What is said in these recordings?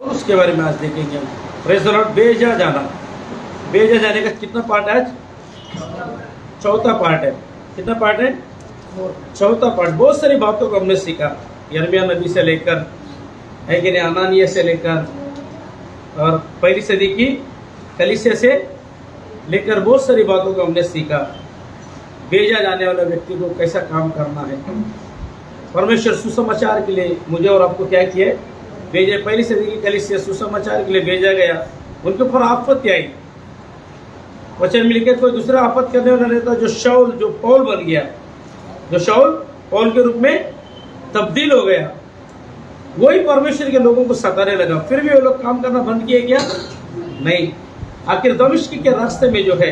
उसके बारे में आज देखेंगे हम। Praise the Lord. भेजा जाना, भेजा जाने का कितना पार्ट है आज? चौथा पार्ट है। कितना पार्ट है? चौथा पार्ट। बहुत सारी बातों को हमने सीखा, यिर्मयाह नबी से लेकर, है कि नहीं, अनानिया से लेकर और पहली सदी की कलीसिया से लेकर बहुत सारी बातों को हमने सीखा। भेजा जाने वाले व्यक्ति को कैसा काम करना है। परमेश्वर सुसमाचार के लिए मुझे और आपको क्या किया है? भेजे। पहली सदी की कलीसिया सुसमाचार के लिए भेजा गया, उनके ऊपर आपत्ति आई। वचन में लिखे कोई दूसरा आपत्ति करने वाला रहता, जो शाऊल, जो पौल बन गया, जो शाऊल पौल के रूप में तब्दील हो गया, वही परमेश्वर के लोगों को सताने लगा। फिर भी वो लोग काम करना बंद किए क्या? नहीं। आखिर दमिश्क के रास्ते में जो है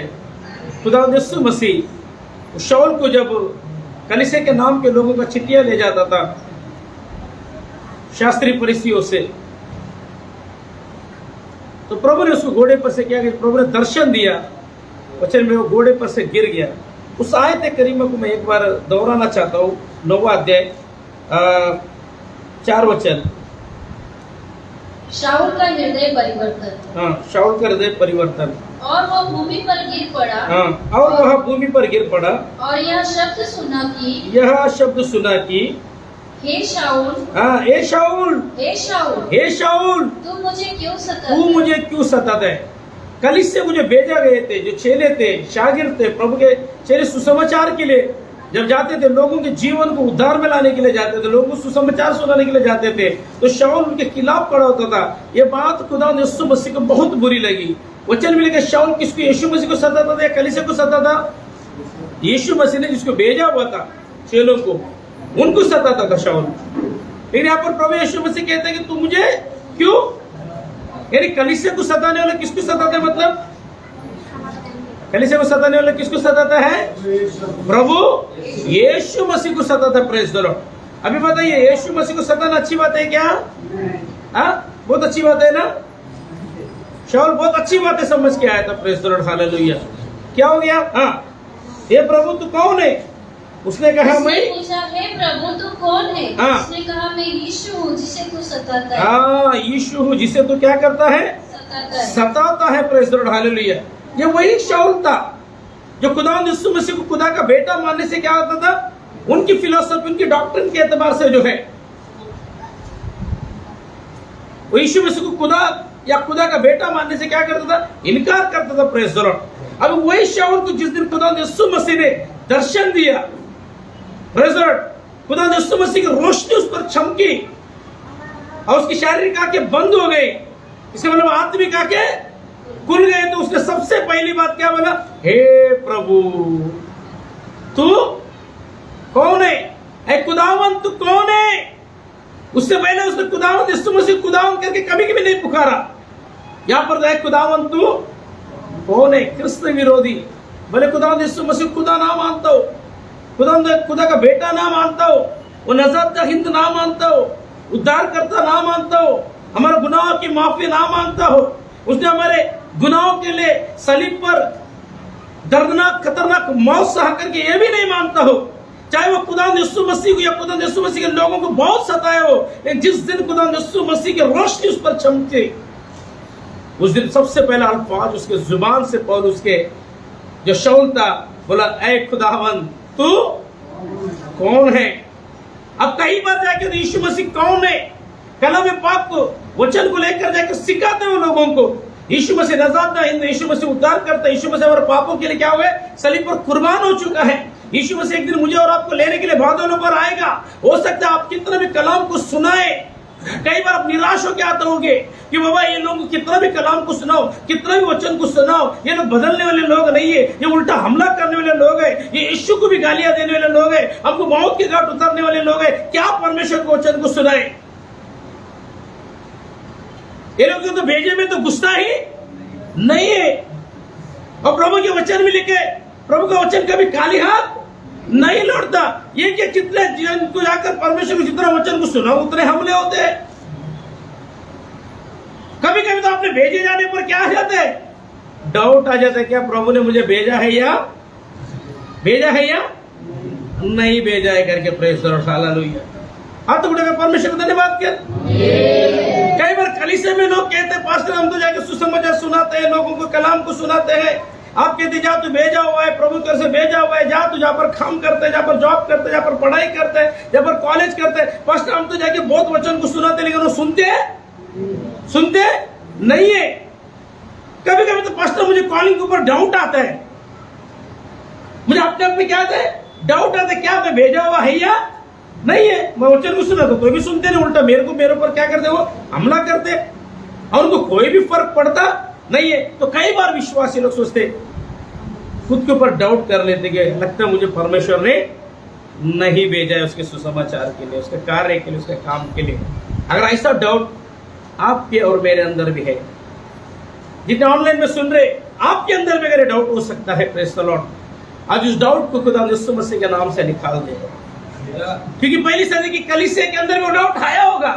खुदा यीशु मसीह शाऊल को जब कलीसिया के नाम के लोगों का चिट्ठियां ले जाता था शास्त्री फरीसियों से, तो प्रभु ने उसको घोड़े पर से क्या किया? प्रभु ने दर्शन दिया, वचन में वो घोड़े पर से गिर गया। उस आयत करीमा को मैं एक बार दोहराना चाहता हूँ। 9वां अध्याय 4 वचन। शाऊल का हृदय परिवर्तन। हाँ, शाऊल का हृदय परिवर्तन। और वह भूमि पर गिर पड़ा। हाँ, और वह भूमि पर गिर पड़ा। और यह शब्द सुना कि हे शाऊल, हाँ, हे शाऊल, हे शाऊल, हे शाऊल, तू मुझे क्यों सताता है? कलीसिया को जो भेजा गए थे, जो चेले थे, शागिर्द थे, प्रभु के चेले सुसमाचार के लिए जब जाते थे, लोगों के जीवन को उद्धार में लाने के लिए जाते थे, लोगों को सुसमाचार सुनाने के लिए जाते थे, तो शाऊल उनके खिलाफ खड़ा होता था। ये बात खुदा यीशु मसीह को बहुत बुरी लगी। वचन में लिखा शाऊल किसको? यीशु मसीह को सताता था या कलीसिया को सताता था? यीशु मसीह ने जिसको भेजा हुआ था चेलों को, उनको सताता था शाऊल। लेकिन यहाँ पर प्रभु यीशु मसीह कहते हैं कि तू मुझे क्यों, यानी कलीसिया को सताने वाला किसको सताता है? मतलब कलीसिया को सताने वाला किसको सताता है? प्रभु यीशु मसीह को सताता है। Praise the Lord. अभी बताइए, यीशु मसीह को सताना अच्छी बात है क्या? हाँ, बहुत अच्छी बात है ना। शाऊल बहुत अच्छी बातें समझ के आया था। Praise the Lord, hallelujah. क्या हो गया? हाँ, हे प्रभु तू कौन है? उसने कहा मैं, पूछा, हे प्रभु तू कौन है? हाँ, उसने कहा मैं यीशु हूँ जिसे तू सताता है। हाँ, यीशु हूँ जिसे तू क्या करता है? सताता है। Praise the Lord, hallelujah. ये वही शाऊल था जो खुदा यीशु मसीह को खुदा का बेटा मानने से क्या होता था? उनकी फिलॉसफी, उनकी डॉक्ट्रिन के एतबार से जो है वो यीशु मसीह को खुदा या खुदा का बेटा मानने से क्या करता था? इनकार करता था। Praise the Lord. अब वही शाऊल को जिस दिन खुदा यीशु मसीह ने दर्शन दिया, प्रेज़ द लॉर्ड, खुदा यीशु मसीह की रोशनी उस पर चमकी और उसकी शारीरिक आंखें बंद हो गई, इसका मतलब आत्मिक आंखें खुल गए, तो उसने सबसे पहली बात क्या बोला? हे प्रभु तू कौन है? ऐ खुदावन तू कौन है? उससे पहले उसने खुदावन यीशु मसीह खुदावन करके कभी कभी नहीं पुकारा। यहां पर ऐ खुदावन तू कौन है? कृष्ण विरोधी। भले खुदावन यीशु मसीह खुदा ना मानता हो, खुदा का बेटा ना मानता हो, वो नजात का हिंद ना मानता हो, उद्धार करता ना मानता हो, हमारे गुनाहों की माफी ना मानता हो, उसने हमारे गुनाहों के लिए सलीब पर दर्दनाक खतरनाक मौत सहा करके ये भी नहीं मानता हो, चाहे वो खुदा यीशु मसीह को या खुदा यीशु मसीह के लोगों को बहुत सताया हो, लेकिन जिस दिन खुदा यीशु मसीह की रोशनी उस पर चमके, उस दिन सबसे पहला अल्फाज उसके जुबान से पौलुस के जो शाऊल था बोला, ऐ खुदावन तू कौन है? अब कई बार जाके यीशु मसीह कौन है कलम पाक को वचन को लेकर जाकर सिखाते हो लोगों को। यीशु मसीह नजात दा हिंद, यीशु मसीह उद्धार करता है, यीशु मसीह हमारे पापों के लिए क्या हुए? सलीब पर कुर्बान हो चुका है। यीशु मसीह एक दिन मुझे और आपको लेने के लिए बादलों पर आएगा। हो सकता है आप कितना भी कलाम को सुनाए, कई बार आप निराश होकर आते होंगे कि बाबा ये लोग कितना भी कलाम को सुनाओ, कितना भी वचन को सुनाओ, ये लोग बदलने वाले लोग नहीं है, ये उल्टा हमला करने वाले लोग है, ये यीशु को भी गालियां देने वाले लोग है, हमको मौत के घाट उतारने वाले लोग है। क्या परमेश्वर को वचन को सुनाए? ये लोग तो भेजे में तो गुस्सा ही नहीं है। और प्रभु के वचन में लिखे, प्रभु का वचन कभी खाली हाथ नहीं लौटता। ये क्या कितने जन को जाकर परमेश्वर को जितना वचन को सुना उतने हमले होते हैं। कभी कभी तो आपने भेजे जाने पर क्या आ जाते हैं? डाउट आ जाता है, क्या प्रभु ने मुझे भेजा है या नहीं भेजा है करके। Praise the Lord, hallelujah. हाथ उठाकर परमेश्वर को धन्यवाद कर। कई बार कलीसिया में लोग कहते हैं पास्टर हम तो जाके सुसमाचार सुनाते हैं, लोगों को कलाम को सुनाते हैं। आप कहते जाओ तो भेजा हुआ है, प्रभु तरफ से भेजा हुआ है, जा तो जहाँ पर काम करते हैं, जहाँ पर जॉब करते हैं, जहाँ पर पढ़ाई करते हैं, जहाँ पर कॉलेज करते हैं, पास्टर हम तो जाके बहुत वचन को सुनाते हैं, लेकिन वो सुनते नहीं है। कभी कभी तो पास्टर मुझे कॉलिंग के ऊपर डाउट आता है, मुझे अपने आप में क्या आता है, डाउट आता है, क्या मैं भेजा हुआ है या नहीं है। मैं वचन को सुना तो भी सुनते नहीं, उल्टा मेरे ऊपर क्या करते, वो हमला करते और उनको कोई भी फर्क पड़ता नहीं है। तो कई बार विश्वासी लोग सोचते, खुद के ऊपर डाउट कर लेते कि लगता है मुझे परमेश्वर ने नहीं भेजा है उसके सुसमाचार के लिए, उसके कार्य के लिए, उसके काम के लिए। अगर ऐसा डाउट आपके और मेरे अंदर भी है, जितने ऑनलाइन में सुन रहे, आपके अंदर भी अगर डाउट हो सकता है, प्रेज़ द लॉर्ड, आज उस डाउट को खुदा यीशु मसीह के नाम से निकाल दे। क्योंकि पहली सदी की कलीसिया के अंदर वो डाउट आया होगा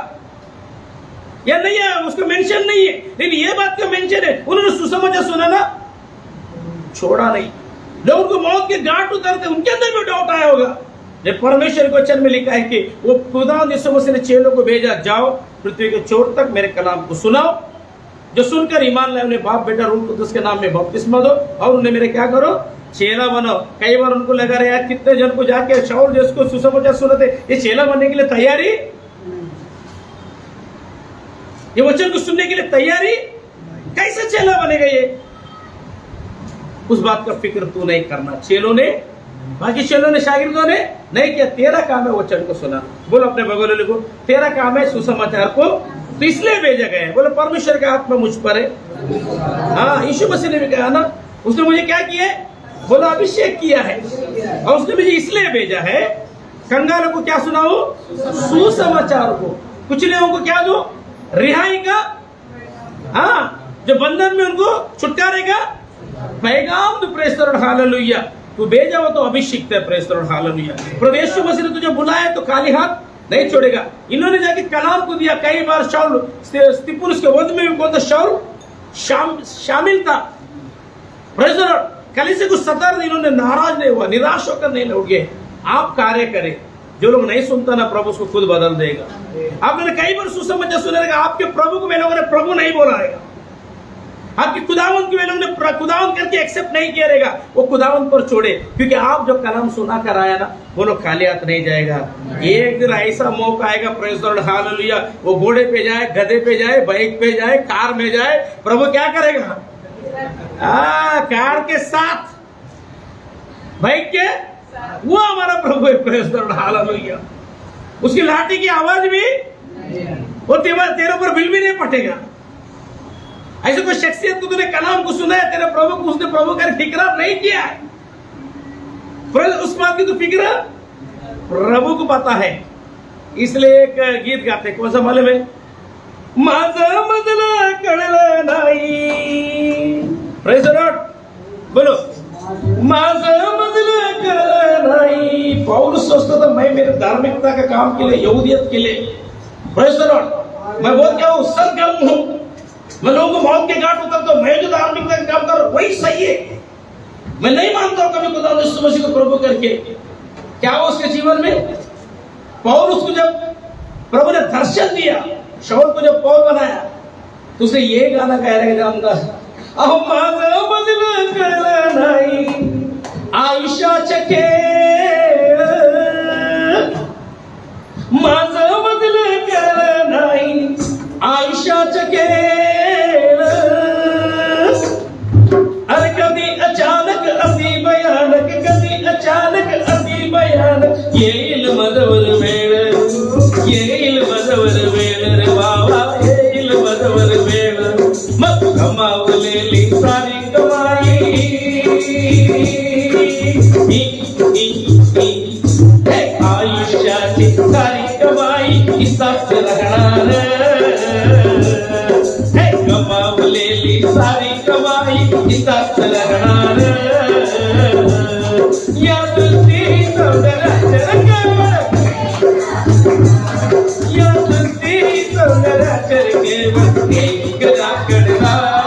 या नहीं आया, उसको मेंशन नहीं है, लेकिन ये बात का मेंशन है, उन्होंने सुसमाचार सुना ना, छोड़ा नहीं। लोगों को मौत के घाट उतरते, उनके अंदर भी डाउट आया होगा। जब परमेश्वर के वचन में लिखा है कि वो खुदा यीशु मसीह ने चेलों को भेजा, जाओ पृथ्वी के छोर तक मेरे कलाम को सुनाओ, जो सुनकर ईमान लाए उन्हें बाप बेटा रूह कुदूस के नाम में बपतिस्मा दो और उन्हें मेरे क्या करो, चेला बनो। कई बार उनको लगा रहा है कितने जन को जाके शाऊल जिसको सुसमाचार सुनाते, ये चेला बनने के लिए तैयारी, ये वचन को सुनने के लिए तैयारी, कैसे चेला बनेगा ये? उस बात का फिक्र तू नहीं करना। चेलों ने, बाकी चेलों ने, शागिर्दों ने नहीं किया। तेरा काम है वचन को सुना। बोलो अपने बगल वाले को, तेरा काम है सुसमाचार को, तो इसलिए भेजा गया है। बोलो परमेश्वर का आत्मा मुझ पर है। हाँ, यीशु मसीह ने भी कहा ना, उसने मुझे क्या किया है, बोला अभिषेक किया है, और उसने मुझे इसलिए भेजा है कंगालों को क्या सुनाओ, सुसमाचार को, कुछ लोगों को क्या दो, रिहाई का, हाँ, जो बंधन में उनको छुटकारे का पैगाम दो। Praise the Lord, hallelujah. तू भेजा हो तो अभिषिक्त है, प्रेज़ द लॉर्ड, हालेलुया। प्रभु यीशु मसीह ने तुझे बुलाया तो खाली हाथ नहीं छोड़ेगा। इन्होंने जाके कलाम को दिया। कई बार शाऊल, स्तिफनुस के वध में भी बहुत शाऊल शामिल था। प्रेज़ द लॉर्ड, कलीसिया को सता रहे, इन्होंने नाराज नहीं हुआ, निराश होकर नहीं लौट गए। आप कार्य करें, जो लोग नहीं सुनता ना, प्रभु उसको खुद बदल देगा। आपने कई बार सुसमाचार सुनेगा, आपके प्रभु को वे लोगों ने प्रभु नहीं बोला रहेगा, आपकी खुदावंत को वे लोगों ने खुदावंत करके एक्सेप्ट नहीं किया रहेगा, वो खुदावंत पर छोड़े। क्योंकि आप जो कलाम सुना कर आया ना, वो लोग खाली हाथ नहीं जाएगा। एक दिन ऐसा मौका आएगा, प्रेज़ द लॉर्ड, हालेलुया, वो घोड़े पे जाए, गधे पे जाए, बाइक पे जाए, कार में जाए, प्रभु क्या करेगा, कार के साथ, बाइक के, वो हमारा प्रभु है, प्रेज़ द लॉर्ड, हालेलुया। उसकी लाठी की आवाज भी, वो तेरे ऊपर बिल भी नहीं पटेगा। ऐसे कोई शख्सियत को तूने कलाम को सुना है, तेरे प्रभु को उसने प्रभु का फिक्र नहीं किया है, उस बात की तो फिक्र प्रभु को पता है। इसलिए एक गीत गाते, कौन सा मालूम है, माझा मजला कळला नाही, प्रेज़ द लॉर्ड, बोलो, माझा मजला कळला नाही। पौलुस सोचता था मैं मेरे धार्मिकता का काम के लिए, यहूदियत के लिए, प्रेज़ द लॉर्ड, मैं बहुत क्या हूँ, सरगर्म हूँ, मैं लोगों को मौत के घाट उतरता हूं, मैं जो धार्मिकता का काम कर रहा हूं वही सही है। मैं नहीं मानता हूं कभी खुदा यीशु मसीह को प्रभु करके। क्या हो उसके जीवन में? पौलुस को जब प्रभु ने दर्शन दिया, शाऊल को जब पौल बनाया, तो उसे ये गाना गाया रहेगा, जानता, अहो माझा बदला कळला नाही आयुष्याचे खेळ, माझा बदला कळला नाही आयुष्याचे खेळ, अरे कधी अचानक अति भयानक, कधी अचानक अति भयानक, येईल मजवर वेळ, येईल मजवर वेळ रे बाबा, येईल मजवर वेळ, मग गमावलेली सारी कमाई, आयुष्याची सारी कमाई हिसाब राहणार, गमावलेली सारी कमाई हिसाब राहणार, या दृष्टी सौंदर्याचे रंगावर, या दृष्टी सौंदर्याचे रंगावर एक राखडणार,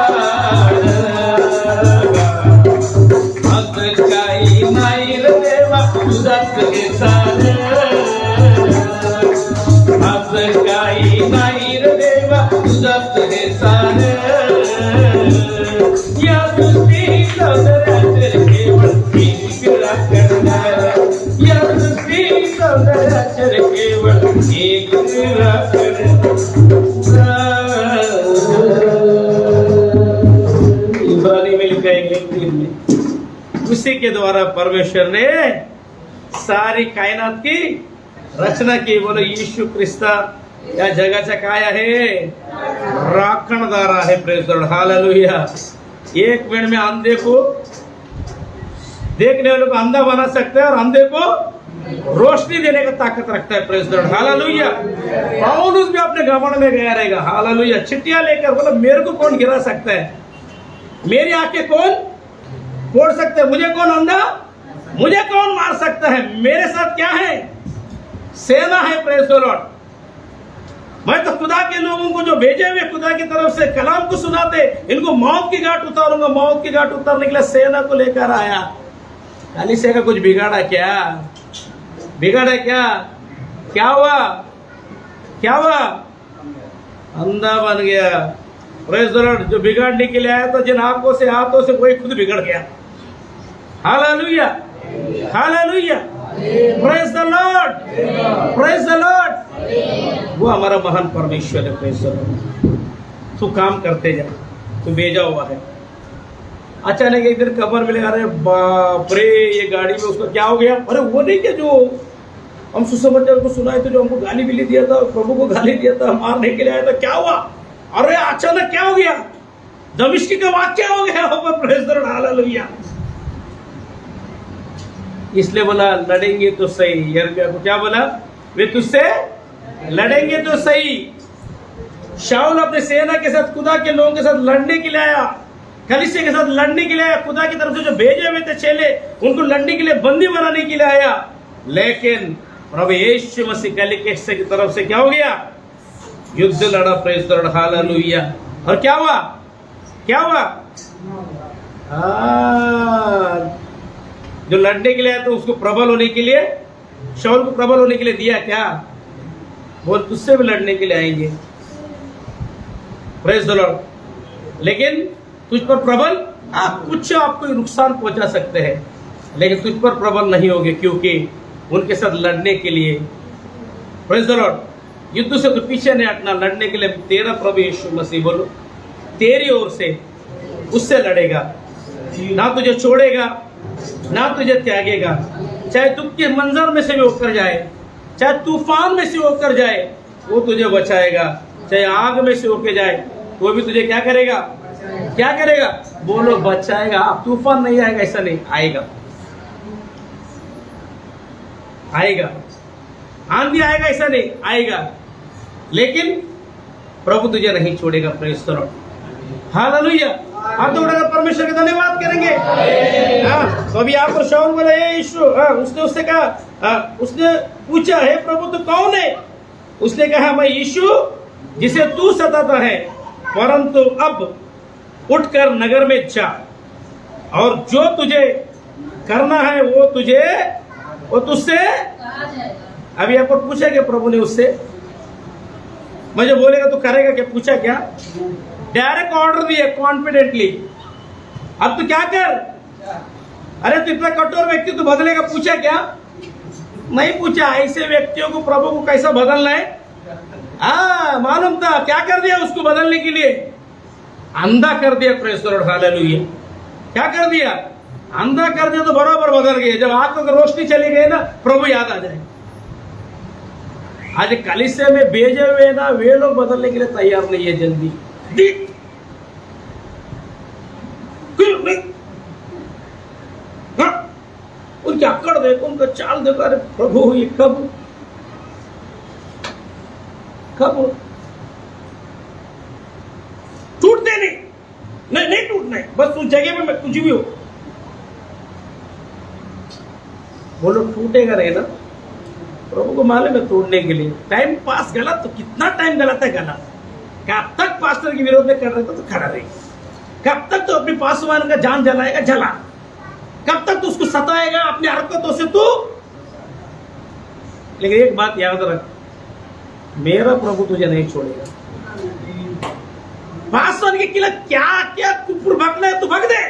असं काही नाही रे देवा तुझाच घेसार, असं काही नाही रे देवा ऐसा है या सृष्टि सौंदर्याचे केवळ एक निराकरण या सृष्टि सौंदर्याचे केवळ एक निराकरण इब्रानी में लिखा है एक में उसी के द्वारा परमेश्वर ने सारी कायनात की रचना की. बोलो यीशु ख्रिस्ता या जगाचा काय आहे राखणदार आहे. Praise the Lord hallelujah. एक मिनट में अंधे को देखने वाले को अंधा बना सकता है और अंधे को रोशनी देने का ताकत रखता है. Praise the Lord hallelujah. पौलुस भी अपने घमंड में गया रहेगा. हालेलुया. चिट्ठियां लेकर बोला मेरे को कौन गिरा सकता है, मेरी आंखें कौन फोड़ सकते हैं, मुझे कौन अंधा, मुझे कौन मार सकता है. मेरे साथ क्या है, सेना है. Praise the Lord. मैं तो खुदा के लोगों को जो भेजे हुए खुदा की तरफ से कलाम को सुनाते इनको मौत की घाट उतारूंगा. मौत की घाट उतारने के लिए सेना को लेकर आया. कलीसिया का कुछ बिगाड़ा क्या, बिगाड़ा क्या, क्या हुआ, क्या हुआ, अंधा बन गया. Praise the Lord. जो बिगाड़ने के लिए आया था जिन आंखों से हाथों से वही खुद बिगड़ गया. Hallelujah, hallelujah. Praise the Lord, praise the Lord. वो हमारा महान परमेश्वर है. Praise the Lord. तू काम करते जा, तू भेजा हुआ है. अचानक एक दिन खबर मिले, अरे बाप रे ये गाड़ी में उसका क्या हो गया. अरे वो नहीं क्या जो हम सुसमाचार को सुनाए थे, जो हमको गाली बिली दिया था, प्रभु को गाली दिया था, मारने के लिए आया था, क्या हुआ. अरे अचानक क्या हो गया, दमिश्क का वाक्य हो गया. Praise the Lord hallelujah. इसलिए बोला लड़ेंगे तो सही. यिर्मयाह को क्या बोला, वे तुझसे लड़ेंगे तो सही. शाऊल अपने सेना के साथ खुदा के लोगों के साथ लड़ने के लिए आया, कलीसिया के साथ लड़ने के लिए आया. खुदा की तरफ से जो भेजे हुए थे चेले उनको लड़ने के लिए बंदी बनाने के लिए आया. लेकिन प्रभु यीशु मसीह कलीसिया की तरफ से क्या हो गया, युद्ध लड़ा. Praise the Lord hallelujah. और क्या हुआ, क्या हुआ, जो लड़ने के लिए आया तो उसको प्रबल होने के लिए, शाऊल को प्रबल होने के लिए दिया क्या, बोल तुझसे भी लड़ने के लिए आएंगे. Praise the Lord. लेकिन तुझ पर प्रबल कुछ आपको नुकसान पहुंचा सकते हैं, लेकिन तुझ पर प्रबल नहीं होंगे क्योंकि उनके साथ लड़ने के लिए. Praise the Lord. युद्ध से तो पीछे नहीं हटना, लड़ने के लिए तेरा प्रभु यीशु मसीह बोलो तेरी ओर से उससे लड़ेगा, ना तुझे छोड़ेगा ना तुझे त्यागेगा. चाहे दुख के मंजर में से भी होकर जाए, चाहे तूफान में से होकर जाए, वो तुझे बचाएगा. चाहे आग में से होकर जाए वो भी तुझे क्या करेगा, क्या करेगा, बोलो बचाएगा. तूफान नहीं आएगा ऐसा नहीं, आएगा, आएगा. आंधी आएगा ऐसा नहीं, आएगा. लेकिन प्रभु तुझे नहीं छोड़ेगा. Praise the Lord hallelujah. आप तो उठाकर परमेश्वर का धन्यवाद करेंगे. तो अभी यहाँ पर शाऊल बोला हे यीशु, उसने उससे कहा, उसने पूछा हे प्रभु तू कौन है. उसने कहा मैं यीशु जिसे तू सताता है, परंतु अब उठकर नगर में जा और जो तुझे करना है वो तुझसे कहा जाएगा. अभी यहाँ पर पूछा क्या प्रभु ने उससे, मुझे बोलेगा तो करेगा क्या, पूछा क्या, डायरेक्ट ऑर्डर दिया कॉन्फिडेंटली. अब तू क्या कर, अरे तू इतना कठोर व्यक्ति तू बदलेगा, पूछा क्या, नहीं पूछा. ऐसे व्यक्तियों को प्रभु को कैसा बदलना है मालूम था. क्या कर दिया उसको बदलने के लिए, अंधा कर दिया. Praise the Lord hallelujah. क्या कर दिया, अंधा कर दिया तो बराबर बदल गए. जब आंखों की रोशनी चली गई ना, प्रभु याद आ जाए. आज कलीसिया में भेजे हुए ना वे लोग बदलने के लिए तैयार नहीं है जल्दी. उनकी अक्कड़ देखो, उनका चाल देखो. अरे प्रभु ये कब टूटते नहीं टूटना है. बस उस जगह पे मैं कुछ भी हो, बोलो टूटेगा नहीं ना. प्रभु को मालूम है तोड़ने के लिए. टाइम पास गलत तो कितना टाइम गलत है गलत. कब तक पास्टर के विरोध में कर रहे तो खड़ा रहे, कब तक तो अपने पासवान का जान जलाएगा, जला. कब तक तो उसको सताएगा अपनी हरकतों से तू. लेकिन एक बात याद रख, मेरा प्रभु तुझे नहीं छोड़ेगा. पासवान के खिलाफ क्या क्या कुफर भगना है तो भग दे,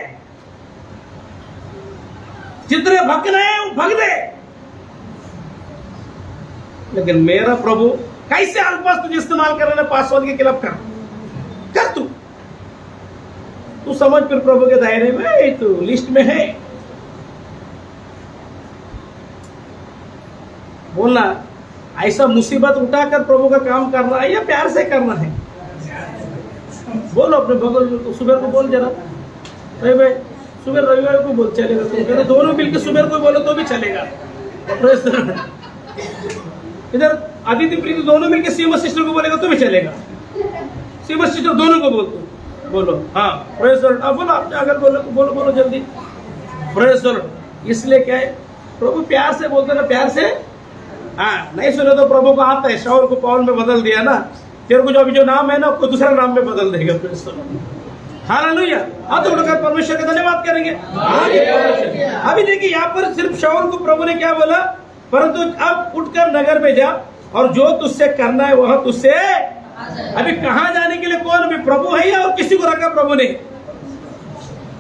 जितने भगना है वो भग दे, लेकिन मेरा प्रभु कैसे अल्फाज तुझे इस्तेमाल कर रहे हैं पासवान के खिलाफ कर तू समझ, फिर प्रभु के दायरे में तू लिस्ट में है। बोलना ऐसा मुसीबत उठाकर प्रभु का काम करना है या प्यार से करना है? बोलो अपने बगल में, सुबह को बोल जरा, भाई सुबह रविवार को बोल चलेगा, तो दोनों मिलकर सुबह को बोलो तो भी चलेगा। इधर आदित्य प्रीति दोनों मिलकर सीमा सिस्टर को बोलेगा तो भी चलेगा, सीमा सिस्टर दोनों को बोलो हाँ प्रेज द लॉर्ड। अब बोलो, आप अगर बोलो जल्दी प्रेज द लॉर्ड। इसलिए क्या है, प्रभु प्यार से बोलते ना, प्यार से। हाँ, नहीं सुने तो प्रभु को आता है, शाऊल को पौल में बदल दिया ना, तेरे को जो अभी जो नाम है ना उसको दूसरा नाम में बदल देगा। Praise the Lord, hallelujah. हाँ, तो लोग परमेश्वर का धन्यवाद करेंगे। अभी देखिए यहाँ पर सिर्फ शाऊल को प्रभु ने क्या बोला, परंतु अब उठकर नगर में जा और जो तुझसे करना है वह तुझसे। अभी कहां जाने के लिए कौन, अभी प्रभु है या और किसी को रखा? प्रभु ने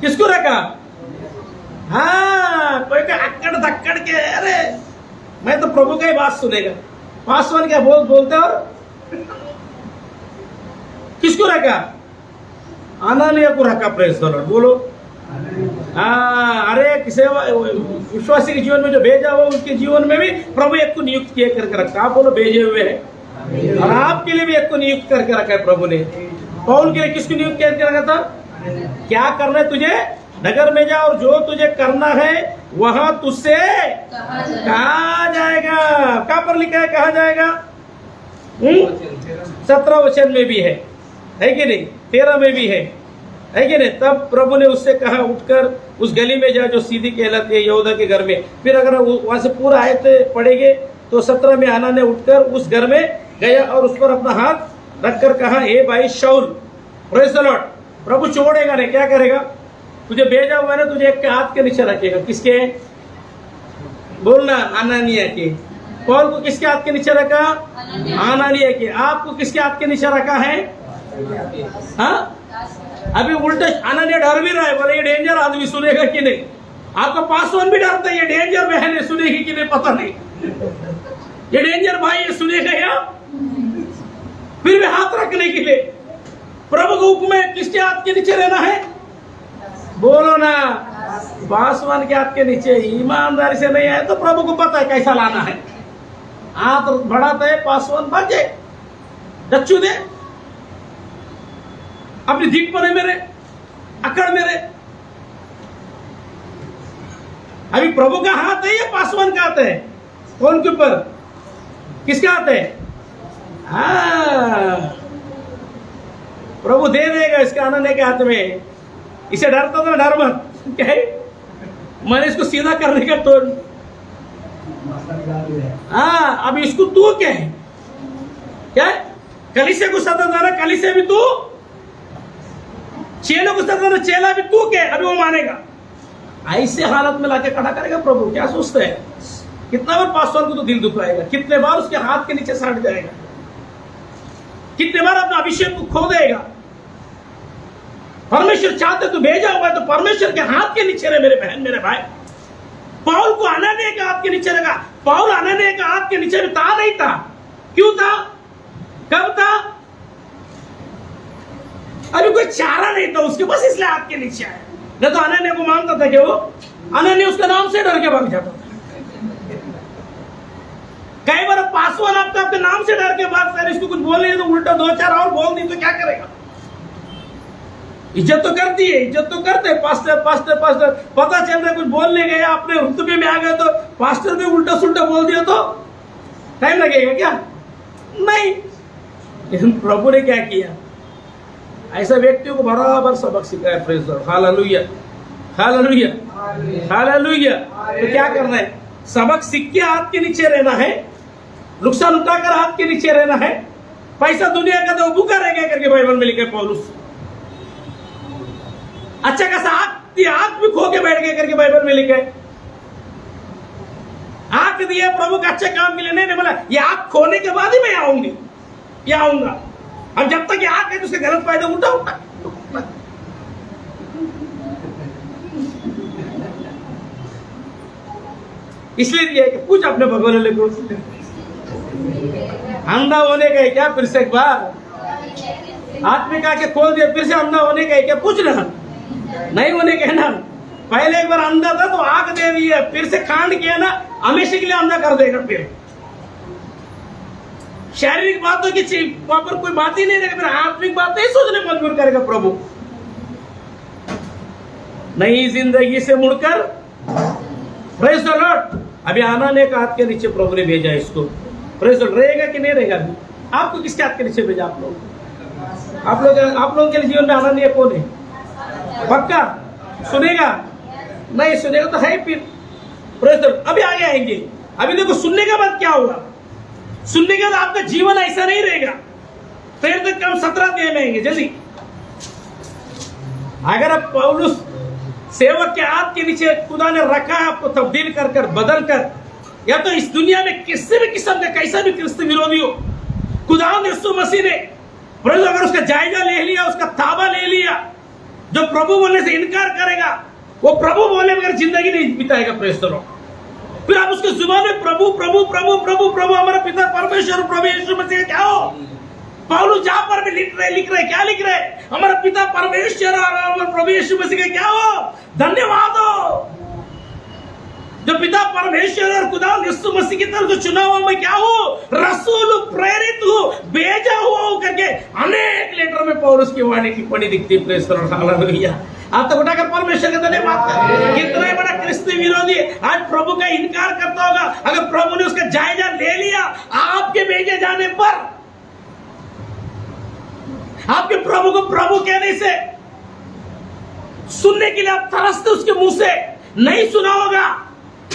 किसको रखा? हाँ, कोई अक्कड़ धक्कड़ के, अरे मैं तो प्रभु का ही बात सुनेगा। पासवान क्या बोलते और किसको रखा? अनानिया को रखा। प्रेज द लॉर्ड, बोलो हाँ। अरे किसे विश्वासी के जीवन में जो भेजा हुआ उनके जीवन में भी प्रभु एक को नियुक्त किया करके रखा। आप बोलो भेजे हुए हैं, और आपके लिए भी एक को नियुक्त करके रखा है प्रभु ने। पौल के लिए किसको नियुक्त करके रखा था? क्या करना है तुझे? नगर में जा और जो तुझे करना है वह तुझसे कहा जाएगा। कहां पर लिखा है कहा जाएगा? 17 वचन में भी है कि नहीं? 13 में भी है कि नहीं? तब प्रभु ने उससे कहा, उठकर उस गली में जा जो सीधी कहलाती है यहूदा के घर में। फिर अगर वहां से पूरा आयत पढ़ेंगे तो 17 में आना ने उठकर उस घर में गया और उस पर अपना हाथ रखकर कहा, हे भाई शाऊल, प्रेज द लॉर्ड। प्रभु छोड़ेगा नहीं, क्या करेगा? तुझे भेजा हुआ है ना, तुझे एक के हाथ के नीचे रखेगा। किसके? बोलना, अनानिया के। पौल को किसके हाथ के नीचे रखा? अनानिया के। आपको किसके हाथ के नीचे रखा है? हाँ, अभी उल्टे अनानिया डर भी रहा है, बोले ये डेंजर आदमी सुनेगा कि नहीं। आपका पासवान भी डरता है, ये डेंजर बहन है, सुनेगी कि नहीं पता नहीं, ये डेंजर भाई है, सुनेगा या? फिर भी हाथ रखने के लिए प्रभु का हुक्म है, किसके हाथ के नीचे रहना है? बोलो ना, पासवान के हाथ के नीचे। ईमानदारी से नहीं आए तो प्रभु को पता है कैसा लाना है। हाथ बढ़ाता है, पासवान भाग जाए, डच्चू दे, अपनी जीप पर है मेरे, अकड़ मेरे। अभी प्रभु का हाथ है या पासवान का हाथ है? कौन के ऊपर? किसका हाथ है? हाँ, प्रभु दे देगा इसके आनंद के हाथ में। इसे डरता था, डर मत, क्या है? मैंने इसको सीधा करने का तो हाँ, अब इसको तू क्या है? क्या है? कलीसिया को सदा देना, कलीसिया भी तू, चेलों को सदा देना, चेला भी तू क्या है? अभी वो मानेगा। ऐसे हालत में लाके खड़ा करेगा प्रभु। क्या सोचते हैं? कितना बार पासवान को तो दिल दुखाएगा, कितने बार उसके हाथ के नीचे सड़ जाएगा, कितने बार अपना अभिषेक को खो देगा। परमेश्वर चाहते तो भेजा हुआ है तो परमेश्वर के हाथ के नीचे रहे मेरे बहन मेरे भाई। पौल को अनन्या के हाथ के नीचे रखा। पौल अनन्या के हाथ के नीचे भी था नहीं था? क्यों था? कब था? अभी कोई चारा नहीं था उसके, बस इसलिए हाथ के नीचे आया। नहीं तो अनन्या को मानता था कि वो अनन्या उसके नाम से डर के भाग जाता था। कई बार पासवान आपके नाम से डर के भागता है, इसको कुछ बोल नहीं तो उल्टा दो चार और बोल नहीं तो क्या करेगा? इज्जत तो करती है, इज्जत तो करते हैं। पास्टर पास्टर पास्टर, पता चल रहा है कुछ बोलने गए, अपने रुतबे में आ गए तो पास्टर भी उल्टा सुल्टा बोल दिया तो टाइम लगेगा क्या? नहीं। लेकिन प्रभु ने क्या किया? ऐसा व्यक्तियों को बराबर सबक सिखाया। Praise the Lord, hallelujah hallelujah hallelujah. तो क्या करना है? सबक सीख के हाथ के नीचे रहना है, नुकसान उठाकर हाथ के नीचे रहना है। पैसा दुनिया का तो भूखा रह गया करके बाइबल में लिखा है पौलुस। अच्छा खासा आंख भी खो के बैठ गए करके बाइबल में लिखा है। आंख दिया प्रभु के अच्छे काम के लिए, नहीं बोला ये आंख खोने के बाद ही मैं आऊंगा। अब जब तक ये आंख है तो उसके गलत फायदा उठा। इसलिए दिया है कि पूछ अपने भगवान को, अंधा होने का है क्या फिर से एक बार? आत्मिक आके खोल दिया फिर से अंधा होने का है क्या? पूछना नहीं होने का है ना। पहले एक बार अंधा था तो आंख दे दी है, फिर से कांड किया ना, हमेशा के लिए अंधा कर देगा। फिर शारीरिक बातों की वहां पर कोई बात ही नहीं रहेगी, फिर आत्मिक बातें ही सोचने मजबूर करेगा प्रभु। नई जिंदगी से मुड़कर प्रेज़ द लॉर्ड। अभी आनाने का हाथ के नीचे प्रभु ने भेजा इसको। Praise the Lord. रहेगा कि नहीं रहेगा? अभी आपको किसके हाथ के नीचे भेजा? आप लोगों के जीवन में आनंद कौन है? पक्का सुनेगा? नहीं सुनेगा तो है फिर। Praise the Lord. अभी आगे आएंगे। अभी देखो सुनने के बाद क्या होगा। सुनने के बाद आपका जीवन ऐसा नहीं रहेगा। फिर तक हम 17 अध्याय में आएंगे जल्दी। अगर आप पौलुस सेवक के हाथ के नीचे खुदा ने रखा है आपको तब्दील कर कर बदल कर, या तो इस दुनिया में किसी भी किस्म का कैसा भी क्रिस्त विरोधी हो, खुदा यीशु मसीह ने अगर उसका जायजा ले लिया, उसका ताबा ले लिया, जो प्रभु बोलने से इनकार करेगा वो प्रभु बोले बगैर जिंदगी नहीं बिताएगा। Praise the Lord. फिर आप उसके जुबान में प्रभु प्रभु प्रभु प्रभु प्रभु हमारा पिता परमेश्वर प्रभु यीशु मसीह क्या हो। पौलुस जहां पर भी लिख रहे क्या लिख रहे? हमारा पिता परमेश्वर और प्रभु यीशु मसीह का क्या हो, धन्यवाद हो। जो पिता परमेश्वर और खुदा यीशु मसीह की तरफ से चुना हुआ मैं क्या हूं? रसूल, प्रेरित हूं, भेजा हुआ हूं करके अनेक लेटर में पौलुस की वाणी टिप्पणी दिखती है। Praise the Lord. हालेलुया। आप तो उठाकर परमेश्वर का धन्यवाद करें। कितना बड़ा क्रिस्त विरोधी आज प्रभु का इनकार करता होगा। अगर प्रभु ने उसका जायजा ले लिया आपके भेजे जाने पर, आपके प्रभु को प्रभु कहने से सुनने के लिए आप तरसते उसके मुंह से, नहीं सुना होगा।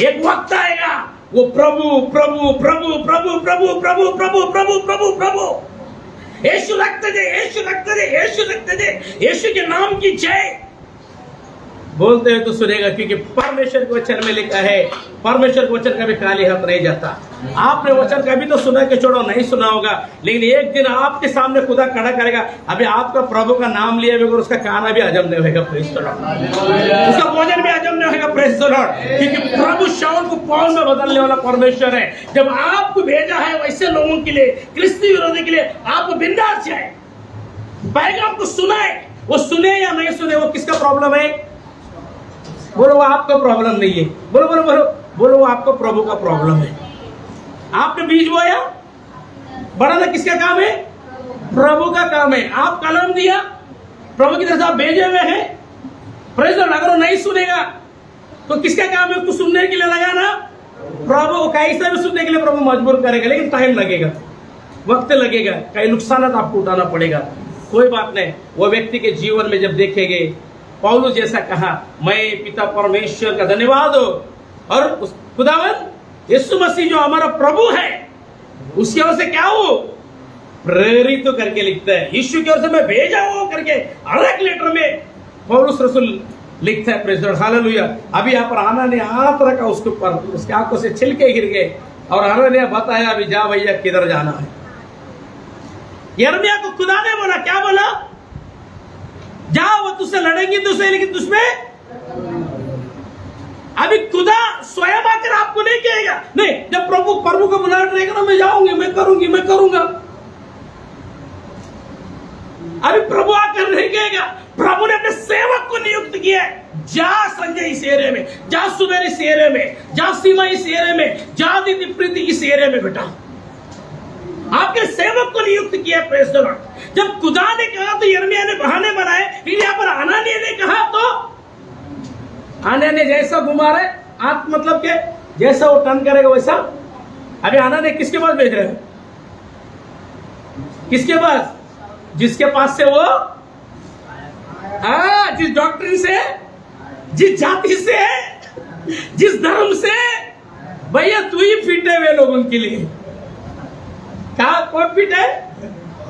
एक वक्त आएगा वो प्रभु प्रभु प्रभु प्रभु प्रभु प्रभु प्रभु प्रभु प्रभु प्रभु यीशु रखते दे, यीशु रखते दे, यीशु रखते दे, यीशु के नाम की जय बोलते हैं तो सुनेगा। क्योंकि परमेश्वर के वचन में लिखा है, परमेश्वर के वचन कभी खाली हाथ नहीं जाता। आपने वचन कभी तो सुना के छोड़ो, नहीं सुना होगा, लेकिन एक दिन आपके सामने खुदा खड़ा करेगा। अभी आपका प्रभु का नाम लिया बगैर उसका खाना भी हजम नहीं होगा। Praise the Lord. उसका भोजन भी हजम नहीं होगा। Praise the Lord. क्योंकि प्रभु शाऊल को पौल में बदलने वाला परमेश्वर है। जब आपको भेजा है वैसे लोगों के लिए, क्रिस्ती विरोधी के लिए, आपको बिंदास जाए, पैगाम को सुनाए। वो सुने या नहीं सुने वो किसका प्रॉब्लम है? बोलो वो आपका प्रॉब्लम नहीं है। बोलो बोलो बोलो बोलो वो आपका प्रभु का प्रॉब्लम है। आपने बीज बोया, बढ़ाना किसका काम है? प्रभु का काम है। आप कलम दिया, प्रभु की तरफ से आप भेजे हुए हैं। Praise the Lord. अगर वो नहीं सुनेगा तो किसका काम है? उसको सुनने के लिए लगाना। प्रभु कैसा भी सुनने के लिए प्रभु मजबूर करेगा, लेकिन टाइम लगेगा, वक्त लगेगा, कई नुकसान आपको उठाना पड़ेगा। कोई बात नहीं। वो व्यक्ति के जीवन में जब देखेंगे पौलुस जैसा कहा, मैं पिता परमेश्वर का धन्यवाद हो और उस खुदावन यीशु मसीह जो हमारा प्रभु है उसकी ओर से क्या हो, प्रेरित तो करके लिखता है। यीशु की ओर से मैं भेजा हुआ करके हर एक लेटर में पौलुस रसूल लिखता है। Praise the Lord. हालेलुया। अभी यहाँ पर आना ने हाथ रखा उसके ऊपर, उसके आंखों से छिलके गिर गए और आना ने बताया अभी जा भैया किधर जाना है। यिर्मयाह को खुदा ने बोला, क्या बोला? जाओ वो तुझसे लड़ेंगी तुझसे, लेकिन तुझमें अभी खुदा स्वयं आकर आपको नहीं कहेगा। नहीं, जब प्रभु को बुलाट रहेगा ना, मैं जाऊंगी, मैं करूंगी, मैं करूंगा। अभी प्रभु आकर नहीं कहेगा। प्रभु ने अपने सेवक को नियुक्त किया है। जा संजय इस एरिया में, जा सुबेर इस एरिया में, जा सीमा इस एरिया में, जा दीदी प्रीति इस एरिया में। बेटा आपके सेवक को नियुक्त किया। Praise the Lord. जब खुदा ने कहा तो यिर्मयाह ने बहाने बनाए, लेकिन यहाँ पर हनानिय्याह ने कहा तो हनानिय्याह ने जैसा घुमा रहे आप, मतलब के जैसा वो टर्न करेगा वैसा। अभी हनानिय्याह किसके पास भेज रहे हैं? किसके पास? जिसके पास से वो जिस डॉक्ट्रिन से, जिस जाति से, जिस धर्म से, भैया तू ही फिट है वे लोगों के लिए। क्या कौन फिट है?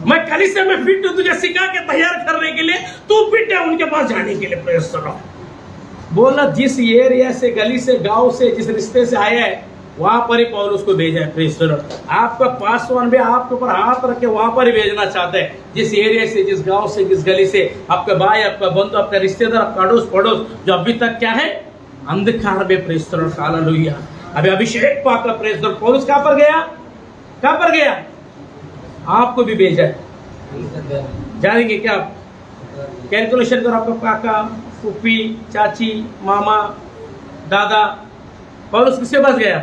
मैं कलीसिया में फिट हूं तुझे सिखा के तैयार करने के लिए, तू फिट है उनके पास जाने के लिए। Praise the Lord. बोला जिस एरिया से, गली से, गांव से, जिस रिश्ते से आया है वहां पर ही पौलुस को भेजा है। Praise the Lord. आपका पासवान भी आपके ऊपर हाथ रख के वहां पर ही भेजना चाहते हैं। जिस एरिया से, जिस गांव से, जिस गली से आपका भाई, आपका बंधु, आपका रिश्तेदार, आपका अड़ोस पड़ोस जो अभी तक क्या है, अंधकार में। Praise the Lord. हालेलुया। अभी अभिषेक पाकर प्रेज द लॉर्ड। पौलुस कहां पर गया? कहां पर गया? आपको भी भेजा है। जानेंगे क्या? कैलकुलेशन करो। आपका काका, फूफी, चाची, मामा, दादा। पौलुस किसके पास गया?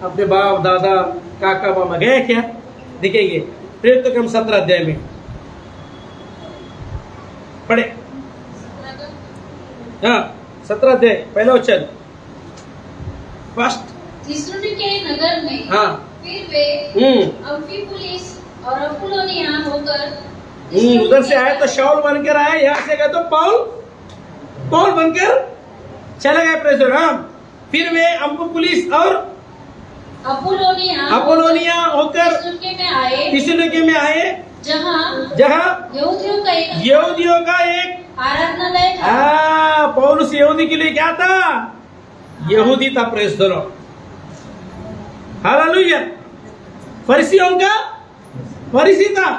अपने बाप, दादा, काका, मामा गए क्या? देखेंगे प्रेरित तो कम 17 अध्याय में पढ़े। हाँ 17 अध्याय पहला वचन फर्स्ट। थिस्सलुनीके नगर में हाँ फिर वे अम्फिपुलिस और अपुल्लोनिया होकर उधर से आए तो शाऊल बनकर आए, यहाँ से गए तो पौल बनकर चले गए। Praise the Lord. फिर वे अम्फिपुलिस और अपोलोनिया होकर थिस्सलुनीके में आए, जहाँ यहूदियों का एक आराधनालय था। पौलुस यहूदी के लिए क्या था? यहूदी था। Praise the Lord. हालेलुया। फरीसियों का फरीसी था।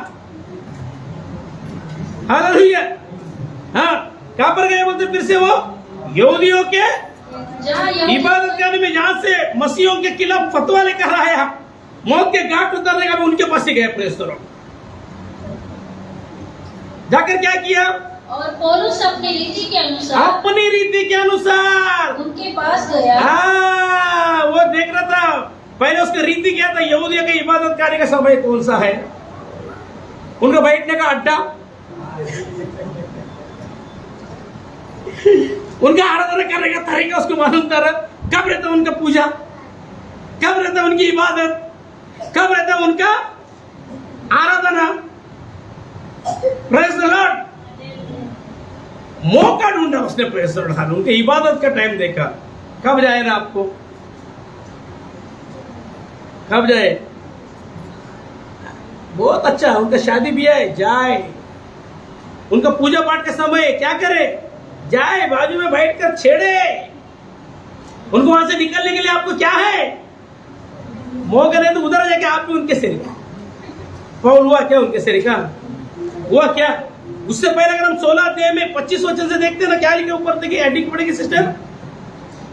हालेलुया। हाँ कहां पर गए बोलते फिर से? वो यहूदियों के इबादत करने में, जहां से मसीहों के खिलाफ फतवा लेकर आया, मौत के घाट उतरने का भी उनके पास ही गए। Praise the Lord. जाकर क्या किया? और पौलुस अपनी रीति के अनुसार उनके पास गया। वो देख रहा था पहले उसकी रीति क्या था, यहूदियों की इबादत करने का समय कौन सा है, उनका बैठने का अड्डा, उनका आराधना करने का तरीका उसको मालूम था। कब रहता उनका पूजा, कब रहता उनकी इबादत, कब रहता उनका आराधना। Praise the Lord. मौका ढूंढा उसने। Praise the Lord. उनके इबादत का टाइम देखा। कब जाए ना आपको, कब जाए? बहुत अच्छा। उनका शादी भी है, जाए। उनका पूजा पाठ का समय क्या करे? जाए, बाजू में बैठकर छेड़े। उनको वहां से निकलने के लिए आपको क्या है? मौका नहीं तो उधर जाके आप भी उनके सिर का। पौल हुआ क्या उनके सिर का? हुआ क्या? उससे पहले अगर हम 16 अध्याय में 25 वचन से देखते ना, क्या लिखे ऊपर? देखिए हेडिंग पड़ेगी सिस्टर,